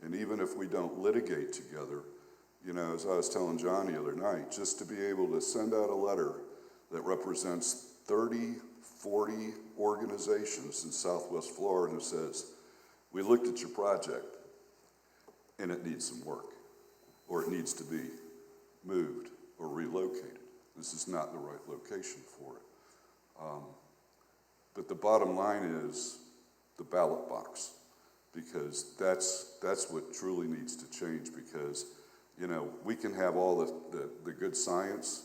And even if we don't litigate together, you know, as I was telling John the other night, just to be able to send out a letter that represents 30, 40 organizations in Southwest Florida and says, we looked at your project and it needs some work, or it needs to be moved or relocated. This is not the right location for it. But the bottom line is the ballot box, because that's what truly needs to change, because, you know, we can have all the good science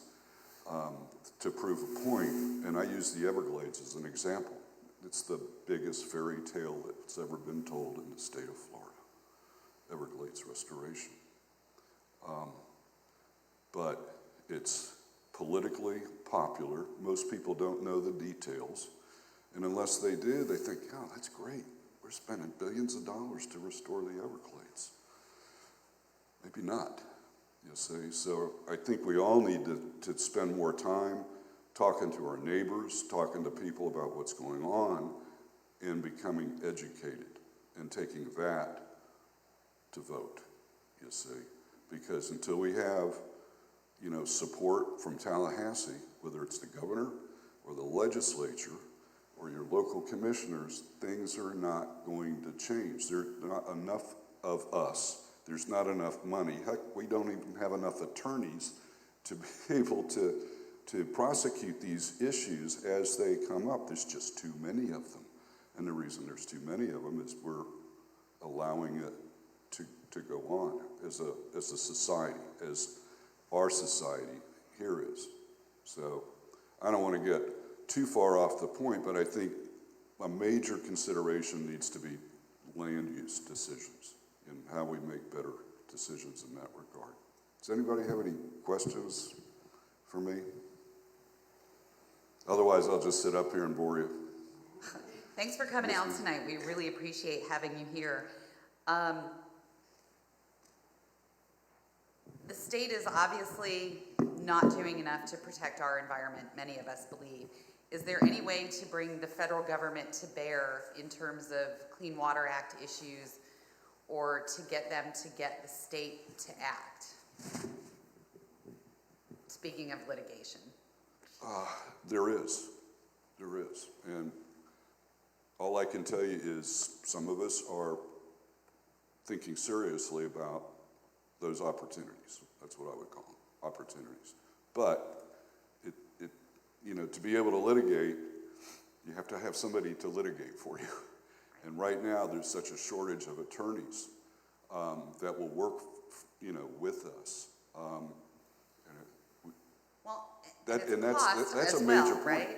to prove a point, and I use the Everglades as an example. It's the biggest fairy tale that's ever been told in the state of Florida, Everglades restoration. But it's politically popular. Most people don't know the details. And unless they do, they think, oh, that's great. We're spending billions of dollars to restore the Everglades. Maybe not, you see. So I think we all need to spend more time talking to our neighbors, talking to people about what's going on, and becoming educated and taking that to vote, you see. Because until we have support from Tallahassee, whether it's the governor or the legislature or your local commissioners, things are not going to change. There's not enough of us. There's not enough money. Heck, we don't even have enough attorneys to be able to prosecute these issues as they come up. There's just too many of them. And the reason there's too many of them is we're allowing it to go on as a society, as our society here is. So I don't want to get too far off the point, but I think a major consideration needs to be land use decisions and how we make better decisions in that regard. Does anybody have any questions for me? Otherwise, I'll just sit up here and bore you. Thanks for coming out tonight. We really appreciate having you here. The state is obviously not doing enough to protect our environment, many of us believe. Is there any way to bring the federal government to bear in terms of Clean Water Act issues, or to get them to get the state to act? Speaking of litigation. There is. And all I can tell you is some of us are thinking seriously about those opportunities. That's what I would call them, opportunities. But to be able to litigate, you have to have somebody to litigate for you. And right now, there's such a shortage of attorneys that will work, with us. That's a major point. Right?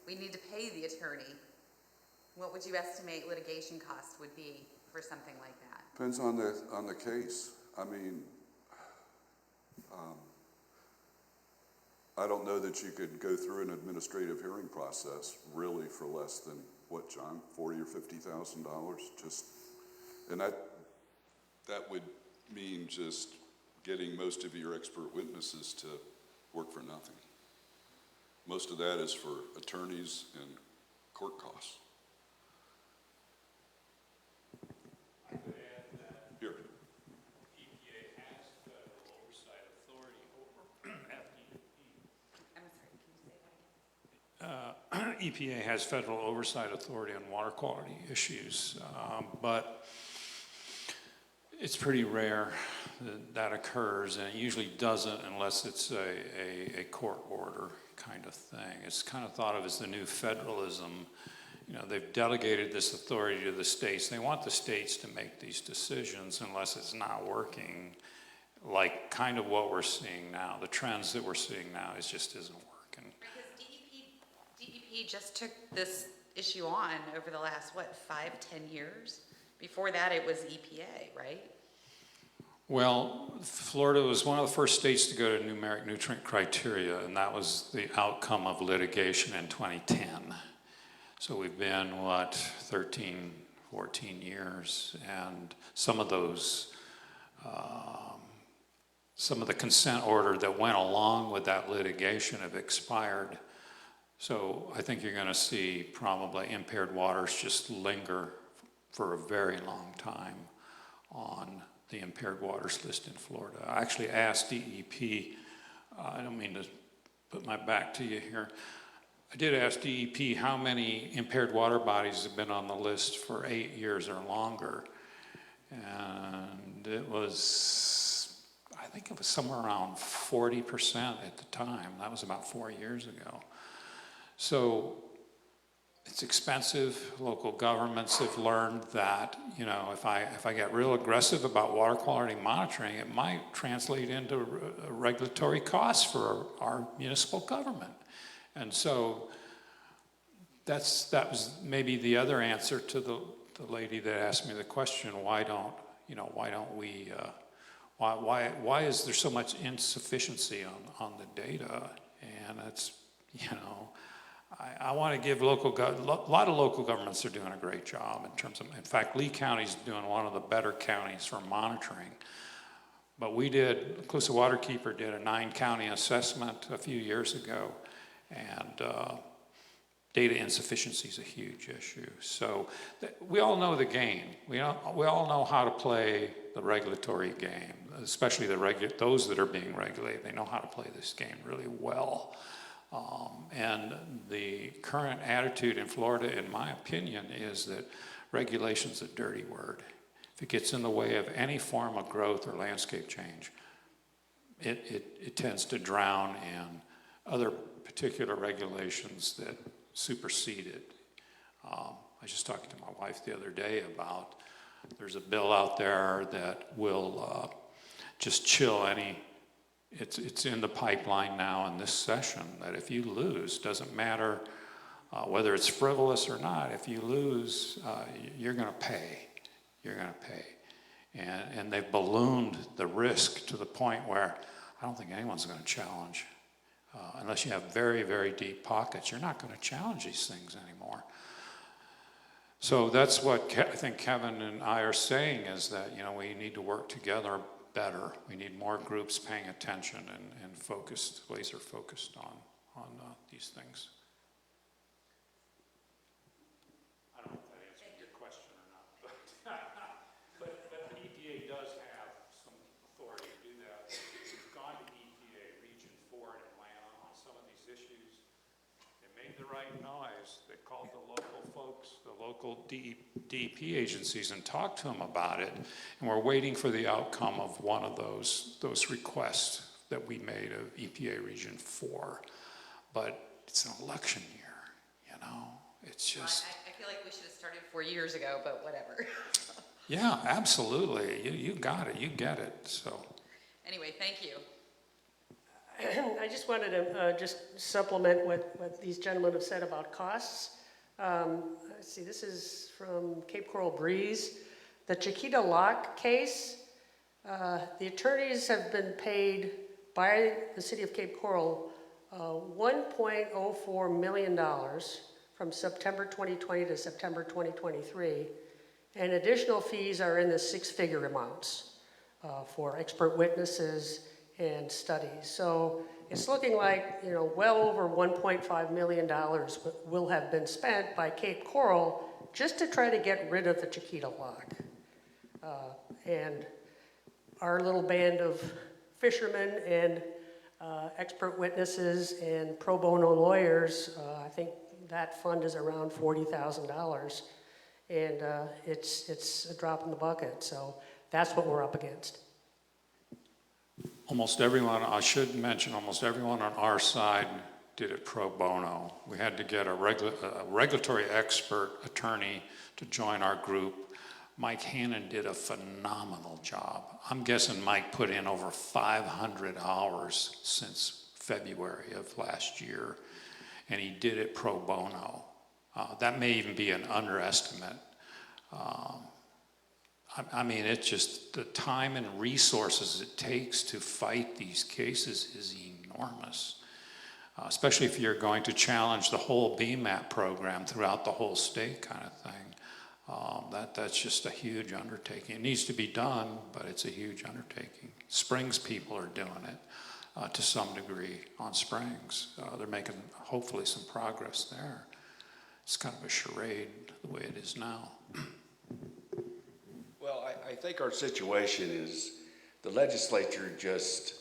We need to pay the attorney. What would you estimate litigation costs would be for something like that? Depends on the case. I mean, I don't know that you could go through an administrative hearing process really for less than what, John, $40,000 or $50,000? And that would mean just getting most of your expert witnesses to work for nothing. Most of that is for attorneys and court costs. I could add that Here. EPA has federal oversight authority over I'm sorry, can you say that again? EPA has federal oversight authority on water quality issues, but it's pretty rare that occurs, and it usually doesn't unless it's a court order kind of thing. It's kind of thought of as the new federalism. They've delegated this authority to the states. They want the states to make these decisions unless it's not working, like kind of what we're seeing now. The trends that we're seeing now just isn't working. Because DEP just took this issue on over the last, 5-10 years? Before that, it was EPA, right? Well, Florida was one of the first states to go to numeric nutrient criteria, and that was the outcome of litigation in 2010. So we've been, 13, 14 years, and some of those, some of the consent order that went along with that litigation have expired. So I think you're going to see probably impaired waters just linger for a very long time on the impaired waters list in Florida. I actually asked DEP, I don't mean to put my back to you here, I did ask DEP how many impaired water bodies have been on the list for 8 years or longer. And it was, I think it was somewhere around 40% at the time. That was about 4 years ago. So it's expensive. Local governments have learned that, if I get real aggressive about water quality monitoring, it might translate into regulatory costs for our municipal government. And so that was maybe the other answer to the lady that asked me the question, why is there so much insufficiency on the data? And it's, I want to give a lot of local governments are doing a great job in terms of, in fact, Lee County's doing one of the better counties for monitoring. But Calusa Waterkeeper did a 9-county assessment a few years ago, and data insufficiency is a huge issue. So we all know the game. We all know how to play the regulatory game. especially those that are being regulated, they know how to play this game really well. And the current attitude in Florida, in my opinion, is that regulation's a dirty word. If it gets in the way of any form of growth or landscape change, it tends to drown in other particular regulations that supersede it. I was just talking to my wife the other day about there's a bill out there that will just chill any, it's in the pipeline now in this session, that if you lose, doesn't matter whether it's frivolous or not, if you lose, you're going to pay. You're going to pay. And they've ballooned the risk to the point where I don't think anyone's going to challenge. Unless you have very, very deep pockets, you're not going to challenge these things anymore. So that's what I think Kevin and I are saying, is that, you know, we need to work together better. We need more groups paying attention and focused, laser focused on these things. I don't know if that answered your question or not, but the EPA does have some authority to do that. We've gone to EPA Region 4 in Atlanta on some of these issues. They made the right noise. They called the local folks, the local DEP agencies, and talked to them about it. And we're waiting for the outcome of one of those requests that we made of EPA Region 4. But it's an election year, you know. It's just... I feel like we should have started 4 years ago, but whatever. Yeah, absolutely. You got it. You get it. So. Anyway, thank you. I just wanted to just supplement what these gentlemen have said about costs. Let's see, this is from Cape Coral Breeze. The Chiquita Lock case, the attorneys have been paid by the city of Cape Coral $1.04 million from September 2020 to September 2023, and additional fees are in the six-figure amounts for expert witnesses and studies. So it's looking like, you know, well over $1.5 million will have been spent by Cape Coral just to try to get rid of the Chiquita Lock. And our little band of fishermen and expert witnesses and pro bono lawyers, I think that fund is around $40,000, and it's a drop in the bucket. So that's what we're up against. Almost everyone, I should mention, almost everyone on our side did it pro bono. We had to get a regulatory expert attorney to join our group. Mike Hannon did a phenomenal job. I'm guessing Mike put in over 500 hours since February of last year, and he did it pro bono. That may even be an underestimate. I mean, it's just the time and resources it takes to fight these cases is enormous, especially if you're going to challenge the whole BMAP program throughout the whole state kind of thing. That's just a huge undertaking. It needs to be done, but it's a huge undertaking. Springs people are doing it to some degree on Springs. They're making, hopefully, some progress there. It's kind of a charade the way it is now. Well, I think our situation is the legislature just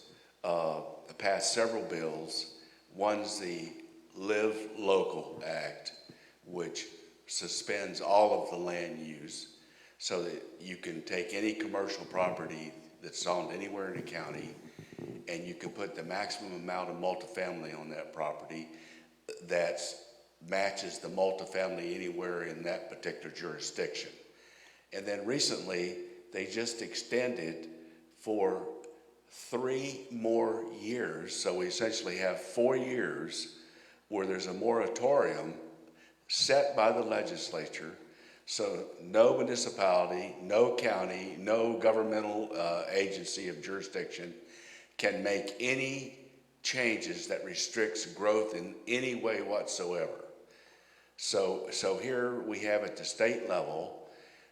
passed several bills. One's the Live Local Act, which suspends all of the land use so that you can take any commercial property that's owned anywhere in the county and you can put the maximum amount of multifamily on that property that matches the multifamily anywhere in that particular jurisdiction. And then recently, they just extended for 3 more years. So we essentially have 4 years where there's a moratorium set by the legislature. So no municipality, no county, no governmental agency of jurisdiction can make any changes that restricts growth in any way whatsoever. So here we have at the state level,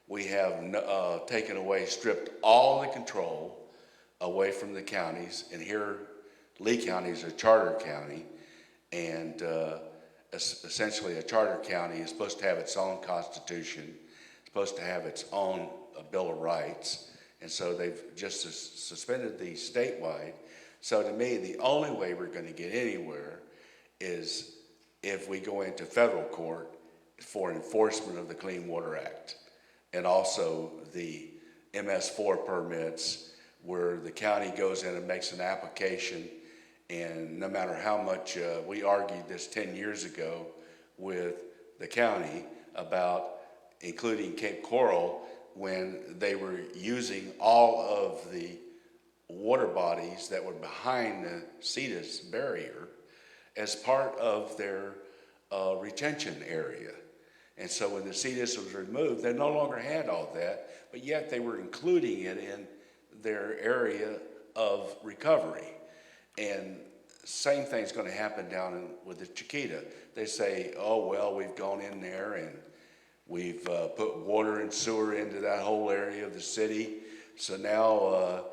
we have taken away, stripped all the control away from the counties. And here, Lee County is a charter county. And essentially a charter county is supposed to have its own constitution, supposed to have its own Bill of Rights. And so they've just suspended these statewide. So to me, the only way we're going to get anywhere is if we go into federal court for enforcement of the Clean Water Act, and also the MS4 permits, where the county goes in and makes an application, and no matter how much we argued this 10 years ago with the county about including Cape Coral, when they were using all of the water bodies that were behind the CETA's barrier as part of their retention area. And so when the CETA's was removed, they no longer had all that, but yet they were including it in their area of recovery. And same thing's going to happen down with the Chiquita. They say, oh, well, we've gone in there and we've put water and sewer into that whole area of the city. So now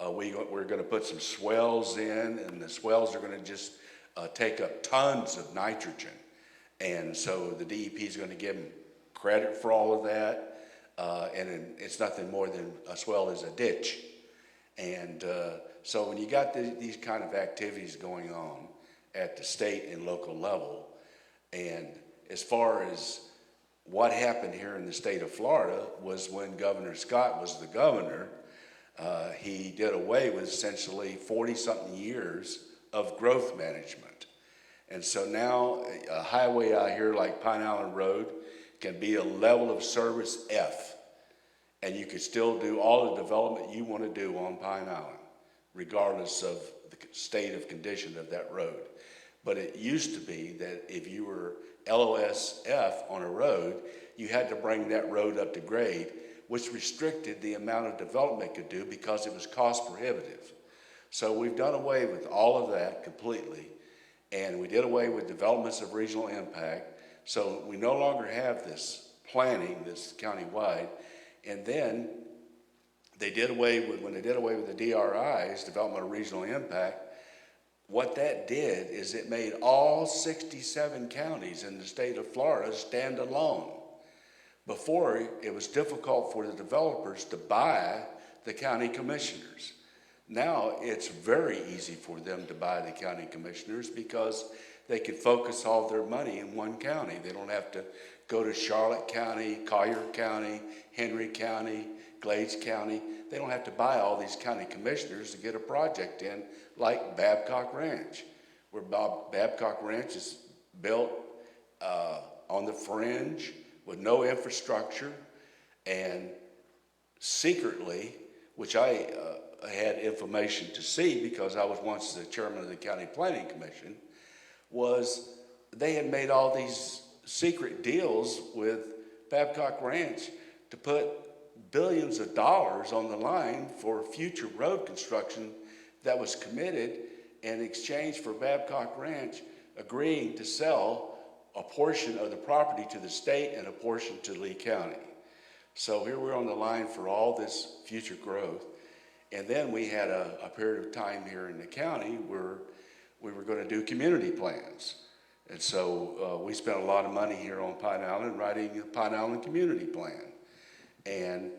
we're going to put some swells in, and the swells are going to just take up tons of nitrogen. And so the DEP is going to give them credit for all of that. And it's nothing more than a swell is a ditch. And so when you got these kind of activities going on at the state and local level, and as far as what happened here in the state of Florida was when Governor Scott was the governor, he did away with essentially 40-something years of growth management. And so now a highway out here like Pine Island Road can be a level of service F, and you can still do all the development you want to do on Pine Island, regardless of the state of condition of that road. But it used to be that if you were LOSF on a road, you had to bring that road up to grade, which restricted the amount of development it could do because it was cost prohibitive. So we've done away with all of that completely, and we did away with developments of regional impact. So we no longer have this planning, this countywide. And then they did away with, when they did away with the DRIs, development of regional impact, what that did is it made all 67 counties in the state of Florida stand alone. Before, it was difficult for the developers to buy the county commissioners. Now it's very easy for them to buy the county commissioners because they can focus all their money in one county. They don't have to go to Charlotte County, Collier County, Henry County, Glades County. They don't have to buy all these county commissioners to get a project in, like Babcock Ranch, where Babcock Ranch is built on the fringe with no infrastructure, and secretly, which I had information to see because I was once the chairman of the County Planning Commission, was they had made all these secret deals with Babcock Ranch to put billions of dollars on the line for future road construction that was committed in exchange for Babcock Ranch agreeing to sell a portion of the property to the state and a portion to Lee County. So here we're on the line for all this future growth. And then we had a period of time here in the county where we were going to do community plans. And so we spent a lot of money here on Pine Island writing a Pine Island community plan. And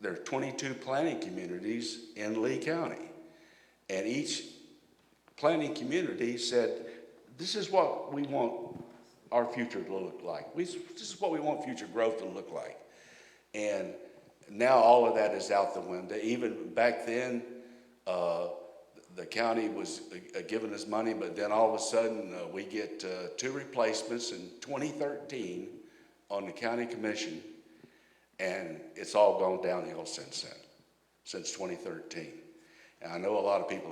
there are 22 planning communities in Lee County. And each planning community said, this is what we want our future to look like. This is what we want future growth to look like. And now all of that is out the window. Even back then, the county was giving us money, but then all of a sudden we get 2 replacements in 2013 on the county commission, and it's all gone downhill since then, since 2013. And I know a lot of people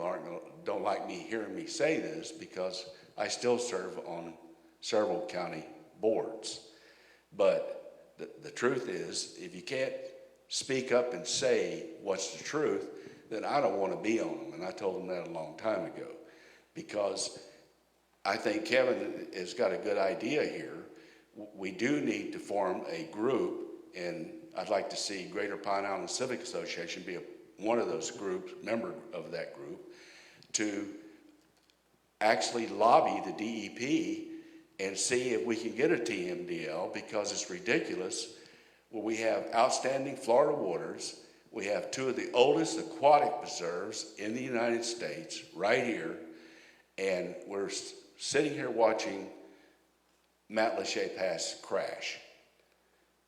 don't like me hearing me say this because I still serve on several county boards. But the truth is, if you can't speak up and say what's the truth, then I don't want to be on them. And I told them that a long time ago, because I think Kevin has got a good idea here. We do need to form a group, and I'd like to see Greater Pine Island Civic Association be one of those groups, member of that group, to actually lobby the DEP and see if we can get a TMDL, because it's ridiculous. Well, we have outstanding Florida waters. We have two of the oldest aquatic preserves in the United States right here, and we're sitting here watching Matlacha Pass crash.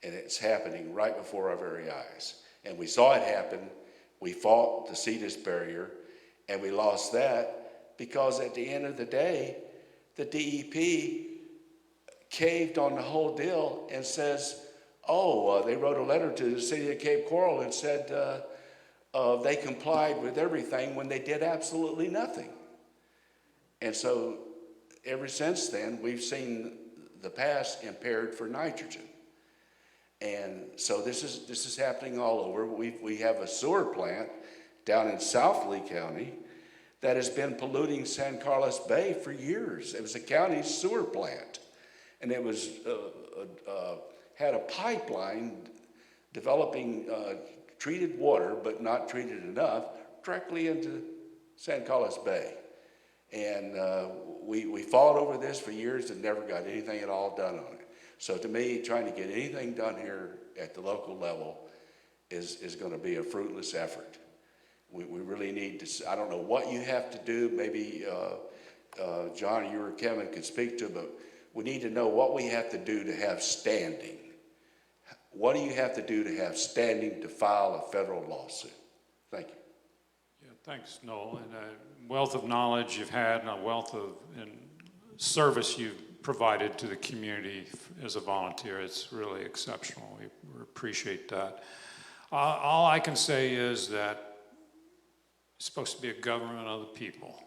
And it's happening right before our very eyes. And we saw it happen. We fought the CETUS barrier, and we lost that because at the end of the day, the DEP caved on the whole deal and says, they wrote a letter to the city of Cape Coral and said they complied with everything when they did absolutely nothing. And so ever since then, we've seen the pass impaired for nitrogen. And so this is happening all over. We have a sewer plant down in South Lee County that has been polluting San Carlos Bay for years. It was a county sewer plant, and it was had a pipeline developing treated water, but not treated enough, directly into San Carlos Bay. And we fought over this for years and never got anything at all done on it. So to me, trying to get anything done here at the local level is going to be a fruitless effort. We really need to, I don't know what you have to do, maybe John, you or Kevin could speak to, but we need to know what we have to do to have standing. What do you have to do to have standing to file a federal lawsuit? Thank you. Yeah, thanks, Noel. And a wealth of knowledge you've had and a wealth of service you've provided to the community as a volunteer. It's really exceptional. We appreciate that. All I can say is that it's supposed to be a government of the people,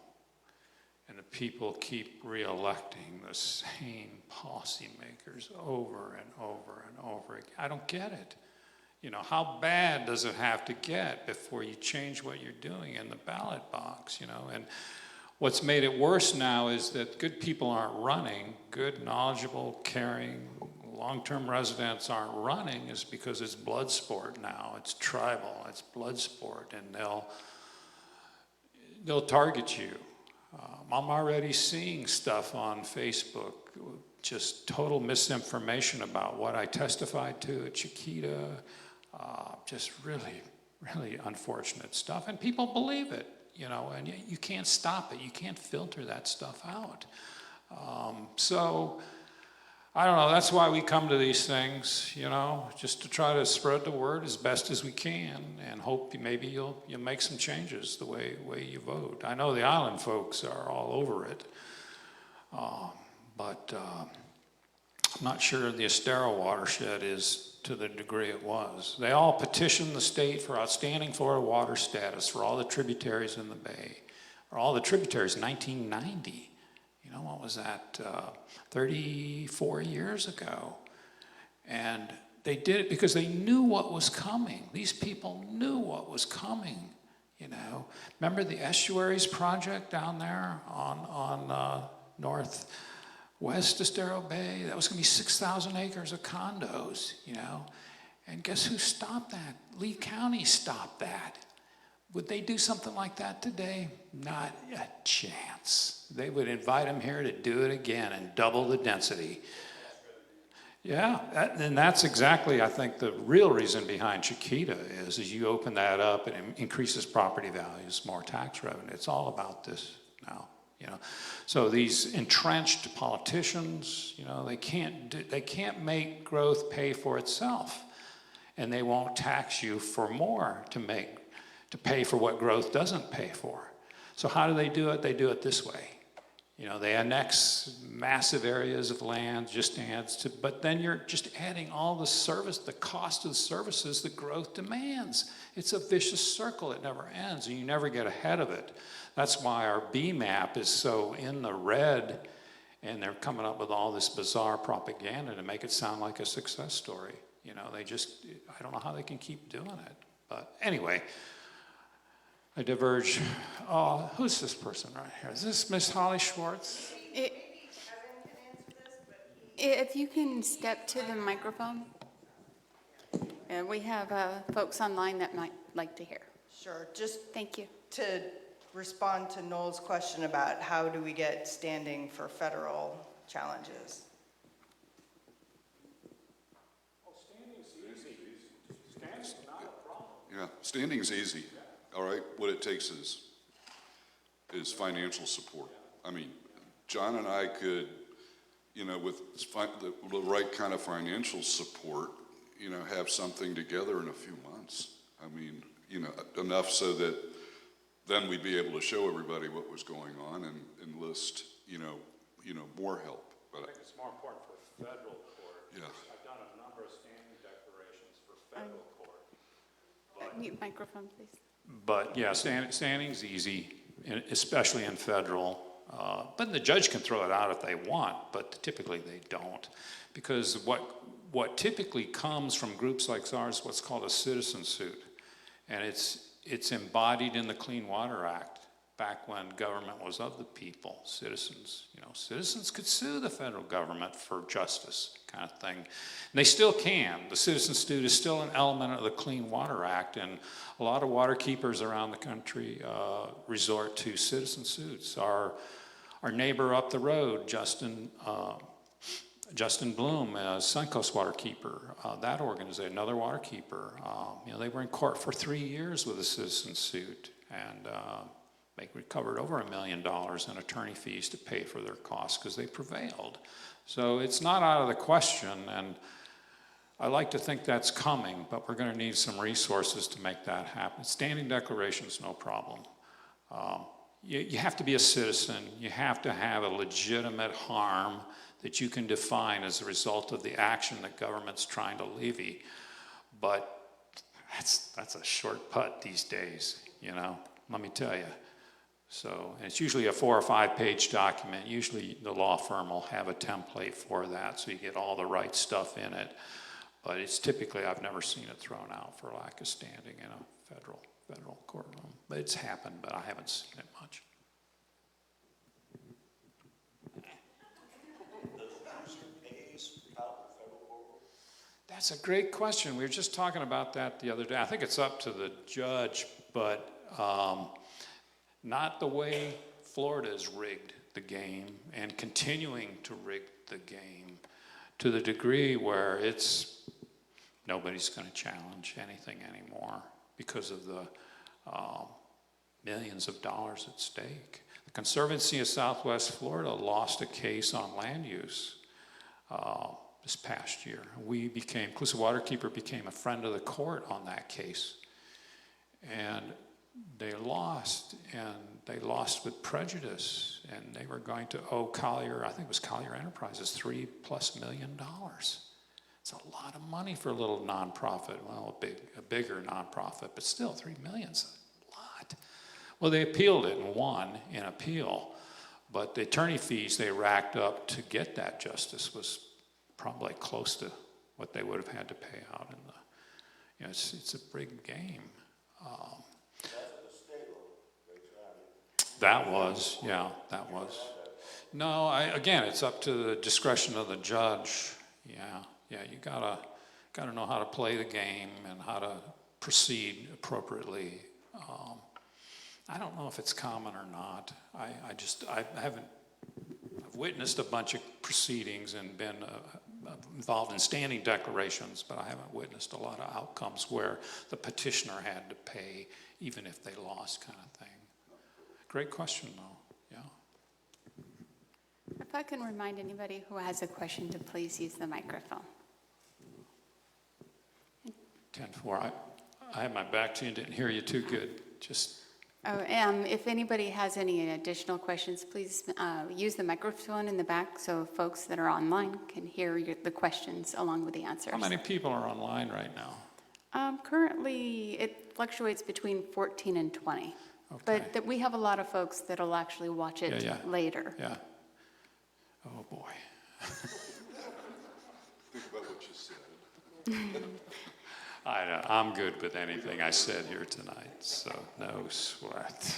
and the people keep re-electing the same policymakers over and over and over again. I don't get it. You know, how bad does it have to get before you change what you're doing in the ballot box, you know? And what's made it worse now is that good people aren't running, good, knowledgeable, caring, long-term residents aren't running is because it's blood sport now. It's tribal, it's blood sport, and they'll target you. I'm already seeing stuff on Facebook, just total misinformation about what I testified to at Chiquita, just really, really unfortunate stuff, and people believe it. You know, and you can't stop it. You can't filter that stuff out. So, I don't know, that's why we come to these things, you know, just to try to spread the word as best as we can and hope maybe you'll make some changes the way you vote. I know the island folks are all over it, but I'm not sure the Estero watershed is to the degree it was. They all petitioned the state for outstanding Florida water status for all the tributaries in the bay, or all the tributaries in 1990. You know, what was that, 34 years ago? And they did it because they knew what was coming. These people knew what was coming, you know. Remember the estuaries project down there on northwest Estero Bay? That was going to be 6,000 acres of condos, you know. And guess who stopped that? Lee County stopped that. Would they do something like that today? Not a chance. They would invite them here to do it again and double the density. Yeah, and that's exactly, I think, the real reason behind Chiquita is you open that up and it increases property values, more tax revenue. It's all about this now, you know. So these entrenched politicians, you know, they can't make growth pay for itself, and they won't tax you for more to pay for what growth doesn't pay for. So how do? They do it this way. You know, they annex massive areas of land, but then you're just adding all the cost of the services that growth demands. It's a vicious circle, it never ends, and you never get ahead of it. That's why our B map is so in the red, and they're coming up with all this bizarre propaganda to make it sound like a success story. You know, I don't know how they can keep doing it. But anyway, I diverge. Who's this person right here? Is this Miss Holly Schwartz? If you can step to the microphone. We have folks online that might like to hear. Sure. Just thank you. To respond to Noel's question about how do we get standing for federal challenges. Standing's easy. Standing's not a problem. Yeah, standing's easy, all right? What it takes is financial support. I mean, John and I could, you know, with the right kind of financial support, you know, have something together in a few months. I mean, you know, enough so that then we'd be able to show everybody what was going on and enlist, you know, more help. But I think it's more important for federal court. Yeah. I've done a number of standing declarations for federal court. Mute microphone, please. But yeah, standing's easy, especially in federal. But the judge can throw it out if they want, but typically they don't. Because what typically comes from groups like ours is what's called a citizen suit. And it's embodied in the Clean Water Act back when government was of the people, citizens. You know, citizens could sue the federal government for justice kind of thing. And they still can. The citizen suit is still an element of the Clean Water Act, and a lot of water keepers around the country resort to citizen suits. Our neighbor up the road, Justin Bloom, Suncoast Waterkeeper, that organization, another waterkeeper, you know, they were in court for 3 years with a citizen suit, and they recovered over $1 million in attorney fees to pay for their costs because they prevailed. So it's not out of the question, and I like to think that's coming, but we're going to need some resources to make that happen. Standing declarations, no problem. You have to be a citizen. You have to have a legitimate harm that you can define as a result of the action that government's trying to levy. But that's a short putt these days, you know, let me tell you. So it's usually a 4 or 5 page document. Usually the law firm will have a template for that, so you get all the right stuff in it. But it's typically, I've never seen it thrown out for lack of standing in a federal courtroom. But it's happened, but I haven't seen it much. That's a great question. We were just talking about that the other day. I think it's up to the judge, but not the way Florida's rigged the game and continuing to rig the game to the degree where nobody's going to challenge anything anymore because of the millions of dollars at stake. The Conservancy of Southwest Florida lost a case on land use this past year. Calusa Waterkeeper became a friend of the court on that case. And they lost with prejudice, and they were going to owe Collier, I think it was Collier Enterprises, $3+ million. It's a lot of money for a little nonprofit. Well, a bigger nonprofit, but still $3 million's a lot. Well, they appealed it and won in appeal, but the attorney fees they racked up to get that justice was probably close to what they would have had to pay out in the, you know, it's a big game. That was. No, again, it's up to the discretion of the judge. Yeah, you gotta know how to play the game and how to proceed appropriately. I don't know if it's common or not. I've witnessed a bunch of proceedings and been involved in standing declarations, but I haven't witnessed a lot of outcomes where the petitioner had to pay even if they lost, kind of thing. Great question, though. Yeah. If I can remind anybody who has a question to please use the microphone. 10-4. I had my back to you and didn't hear you too good. If anybody has any additional questions, please use the microphone in the back so folks that are online can hear the questions along with the answers. How many people are online right now? Currently, it fluctuates between 14 and 20. Okay. But we have a lot of folks that will actually watch it later. Yeah. Oh, boy. Think about what you said. I'm good with anything I said here tonight, so no sweat.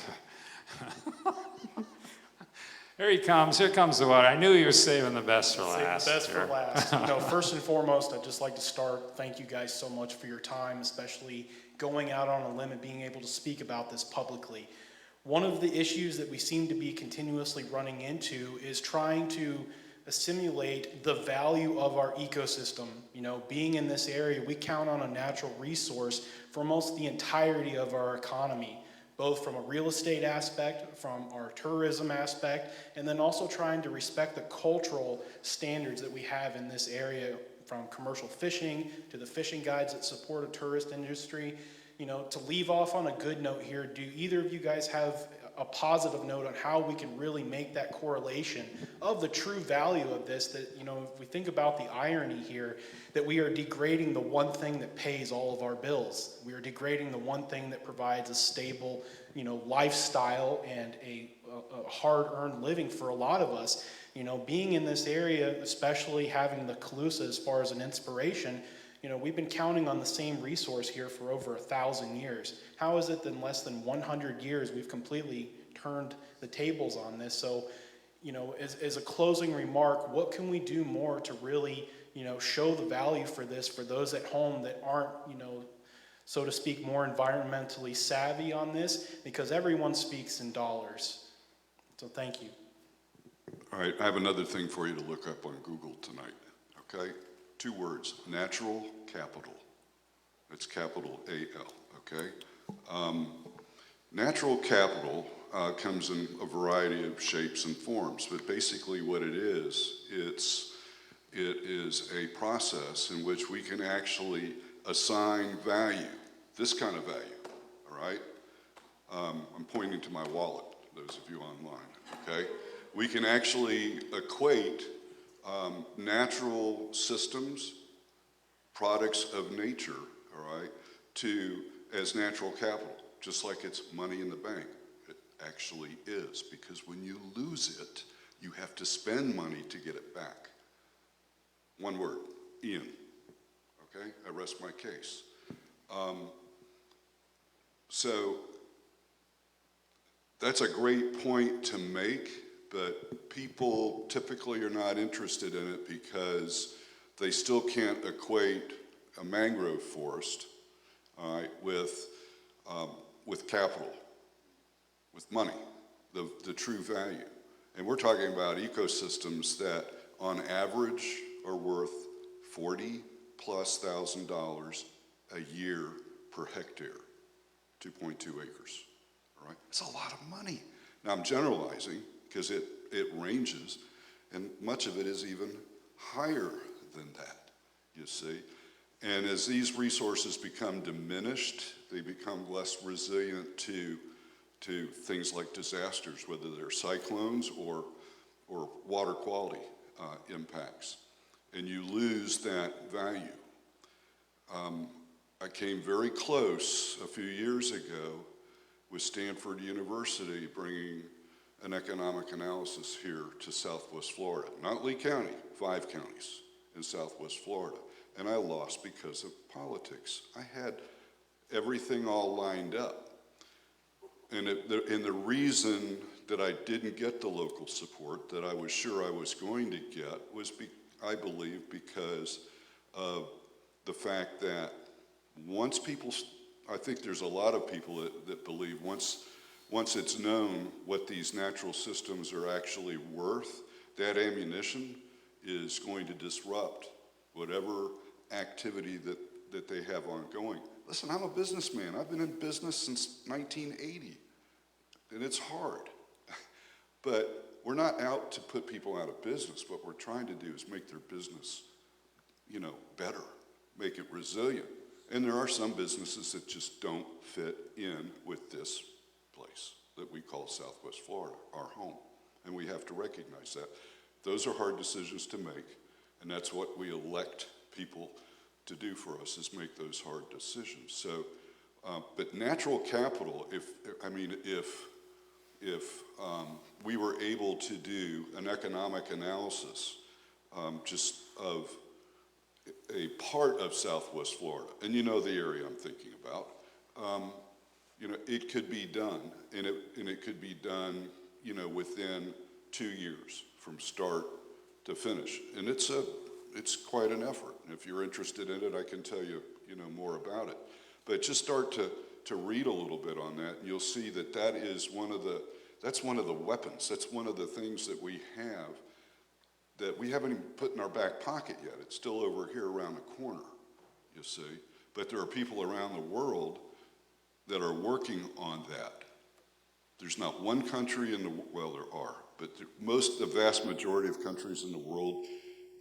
Here comes the water. I knew he was saving the best for last. Save the best for last. You know, first and foremost, I'd just like to thank you guys so much for your time, especially going out on a limb and being able to speak about this publicly. One of the issues that we seem to be continuously running into is trying to assimilate the value of our ecosystem. You know, being in this area, we count on a natural resource for almost the entirety of our economy, both from a real estate aspect, from our tourism aspect, and then also trying to respect the cultural standards that we have in this area, from commercial fishing to the fishing guides that support a tourist industry. You know, to leave off on a good note here, do either of you guys have a positive note on how we can really make that correlation of the true value of this? That, you know, if we think about the irony here, that we are degrading the one thing that pays all of our bills. We are degrading the one thing that provides a stable, you know, lifestyle and a hard-earned living for a lot of us. You know, being in this area, especially having the Calusa as far as an inspiration, you know, we've been counting on the same resource here for over 1,000 years. How is it that in less than 100 years we've completely turned the tables on this? So, you know, as a closing remark, what can we do more to really, you know, show the value for this for those at home that aren't, you know, so to speak, more environmentally savvy on this? Because everyone speaks in dollars. So thank you. All right, I have another thing for you to look up on Google tonight, okay? 2 words, natural capital. It's capital A-L, okay? Natural capital comes in a variety of shapes and forms, but basically what it is a process in which we can actually assign value, this kind of value, all right? I'm pointing to my wallet, those of you online, okay? We can actually equate natural systems, products of nature, all right, as natural capital, just like it's money in the bank. It actually is, because when you lose it, you have to spend money to get it back. One word, Ian, okay? I rest my case. So that's a great point to make, but people typically are not interested in it because they still can't equate a mangrove forest, all right, with capital, with money, the true value. And we're talking about ecosystems that on average are worth $40,000+ a year per hectare, 2.2 acres, all right? It's a lot of money. Now I'm generalizing, because it ranges, and much of it is even higher than that, you see. And as these resources become diminished, they become less resilient to things like disasters, whether they're cyclones or water quality impacts, and you lose that value. I came very close a few years ago with Stanford University bringing an economic analysis here to Southwest Florida. Not Lee County, 5 counties in Southwest Florida. And I lost because of politics. I had everything all lined up. And the reason that I didn't get the local support that I was sure I was going to get was, I believe, because of the fact that once people, I think there's a lot of people that believe once it's known what these natural systems are actually worth, that ammunition is going to disrupt whatever activity that they have ongoing. Listen, I'm a businessman. I've been in business since 1980, and it's hard. But we're not out to put people out of business. What we're trying to do is make their business, you know, better, make it resilient. And there are some businesses that just don't fit in with this place that we call Southwest Florida, our home. And we have to recognize that. Those are hard decisions to make, and that's what we elect people to do for us, is make those hard decisions. So, but natural capital, if we were able to do an economic analysis just of a part of Southwest Florida, and you know the area I'm thinking about, you know, it could be done, and it could be done, you know, within 2 years from start to finish, and it's quite an effort. And if you're interested in it, I can tell you, you know, more about it. But just start to read a little bit on that, and you'll see that that's one of the weapons. That's one of the things that we have that we haven't even put in our back pocket yet. It's still over here around the corner, you see. But there are people around the world that are working on that. There's not one country in the, well, there are, but the vast majority of countries in the world,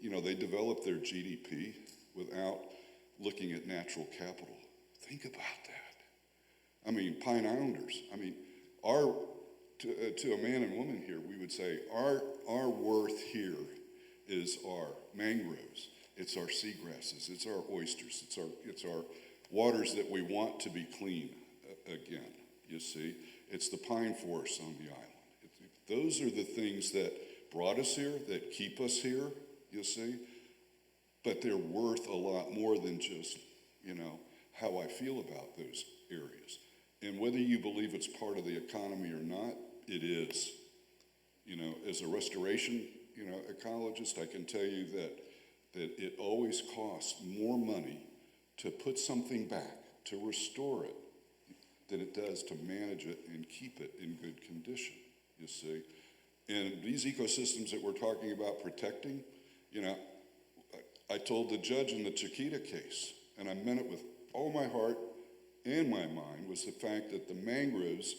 you know, they develop their GDP without looking at natural capital. Think about that. I mean, Pine Islanders, I mean, to a man and woman here, we would say our worth here is our mangroves, it's our seagrasses, it's our oysters, it's our waters that we want to be clean again, you see. It's the pine forests on the island. Those are the things that brought us here, that keep us here, you see. But they're worth a lot more than just, you know, how I feel about those areas. And whether you believe it's part of the economy or not, it is. You know, as a restoration, you know, ecologist, I can tell you that it always costs more money to put something back, to restore it, than it does to manage it and keep it in good condition, you see. And these ecosystems that we're talking about protecting, you know, I told the judge in the Chiquita case, and I meant it with all my heart and my mind, was the fact that the mangroves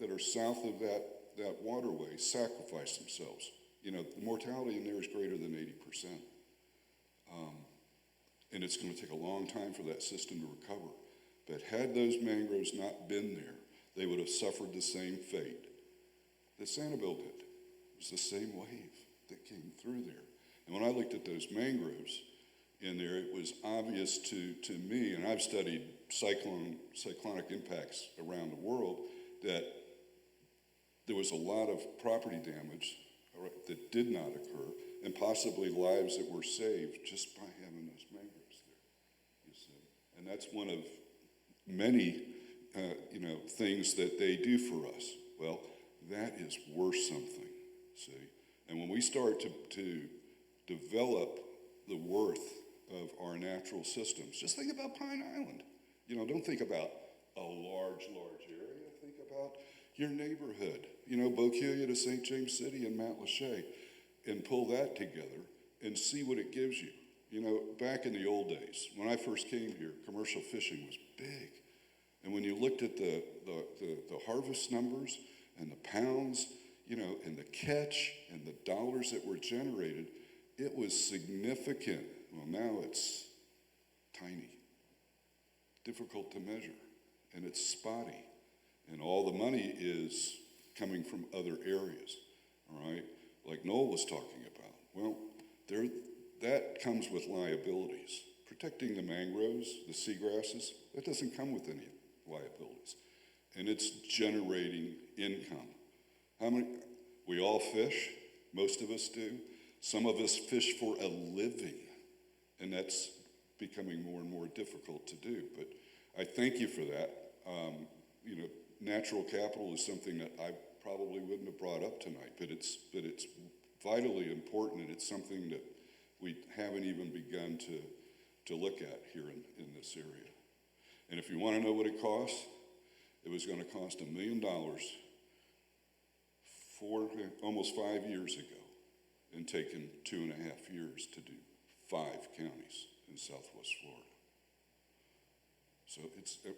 that are south of that waterway sacrifice themselves. You know, the mortality in there is greater than 80%. And it's going to take a long time for that system to recover. But had those mangroves not been there, they would have suffered the same fate that Sanibel did. It was the same wave that came through there. And when I looked at those mangroves in there, it was obvious to me, and I've studied cyclonic impacts around the world, that there was a lot of property damage that did not occur, and possibly lives that were saved just by having those mangroves there, you see. And that's one of many, you know, things that they do for us. Well, that is worth something, see. And when we start to develop the worth of our natural systems, just think about Pine Island. You know, don't think about a large area. Think about your neighborhood. You know, Bokeelia to St. James City and Mount Lachey, and pull that together and see what it gives you. You know, back in the old days, when I first came here, commercial fishing was big. And when you looked at the harvest numbers and the pounds, you know, and the catch and the dollars that were generated, it was significant. Well, now it's tiny, difficult to measure, and it's spotty. And all the money is coming from other areas, all right? Like Noel was talking about. Well, that comes with liabilities. Protecting the mangroves, the seagrasses, that doesn't come with any liabilities. And it's generating income. We all fish, most of us do. Some of us fish for a living, and that's becoming more and more difficult to do. But I thank you for that. You know, natural capital is something that I probably wouldn't have brought up tonight, but it's vitally important, and it's something that we haven't even begun to look at here in this area. And if you want to know what it costs, it was going to cost $1 million almost 5 years ago, and taken 2.5 years to do 5 counties in Southwest Florida. So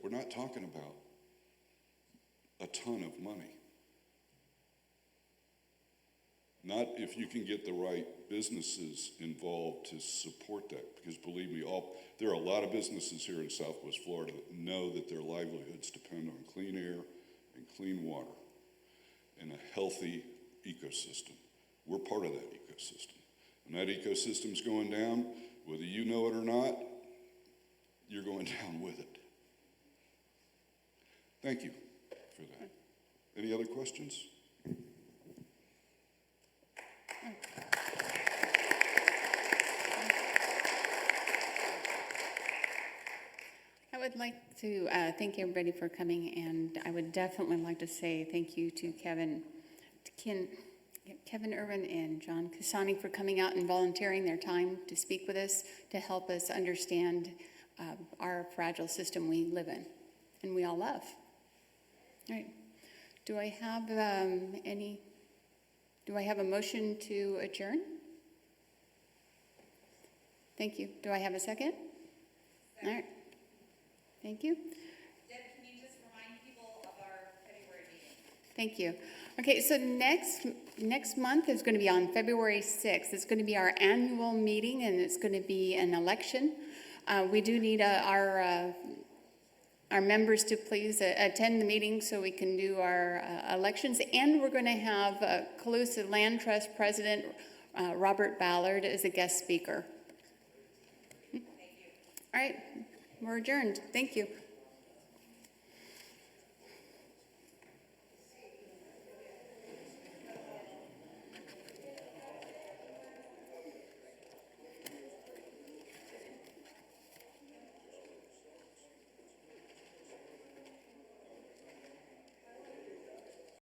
we're not talking about a ton of money. Not if you can get the right businesses involved to support that, because believe me, there are a lot of businesses here in Southwest Florida that know that their livelihoods depend on clean air and clean water and a healthy ecosystem. We're part of that ecosystem. And that ecosystem's going down, whether you know it or not, you're going down with it. Thank you for that. Any other questions? I would like to thank everybody for coming, and I would definitely like to say thank you to Kevin Erwin and John Cassani for coming out and volunteering their time to speak with us, to help us understand our fragile system we live in and we all love. All right. Do I have a motion to adjourn? Thank you. Do I have a second? All right. Thank you. Deb, can you just remind people of our February meeting? Thank you. Okay, so next month is going to be on February 6th. It's going to be our annual meeting, and it's going to be an election. We do need our members to please attend the meeting so we can do our elections. And we're going to have Calusa Land Trust President Robert Ballard as a guest speaker. Thank you. All right, we're adjourned. Thank you.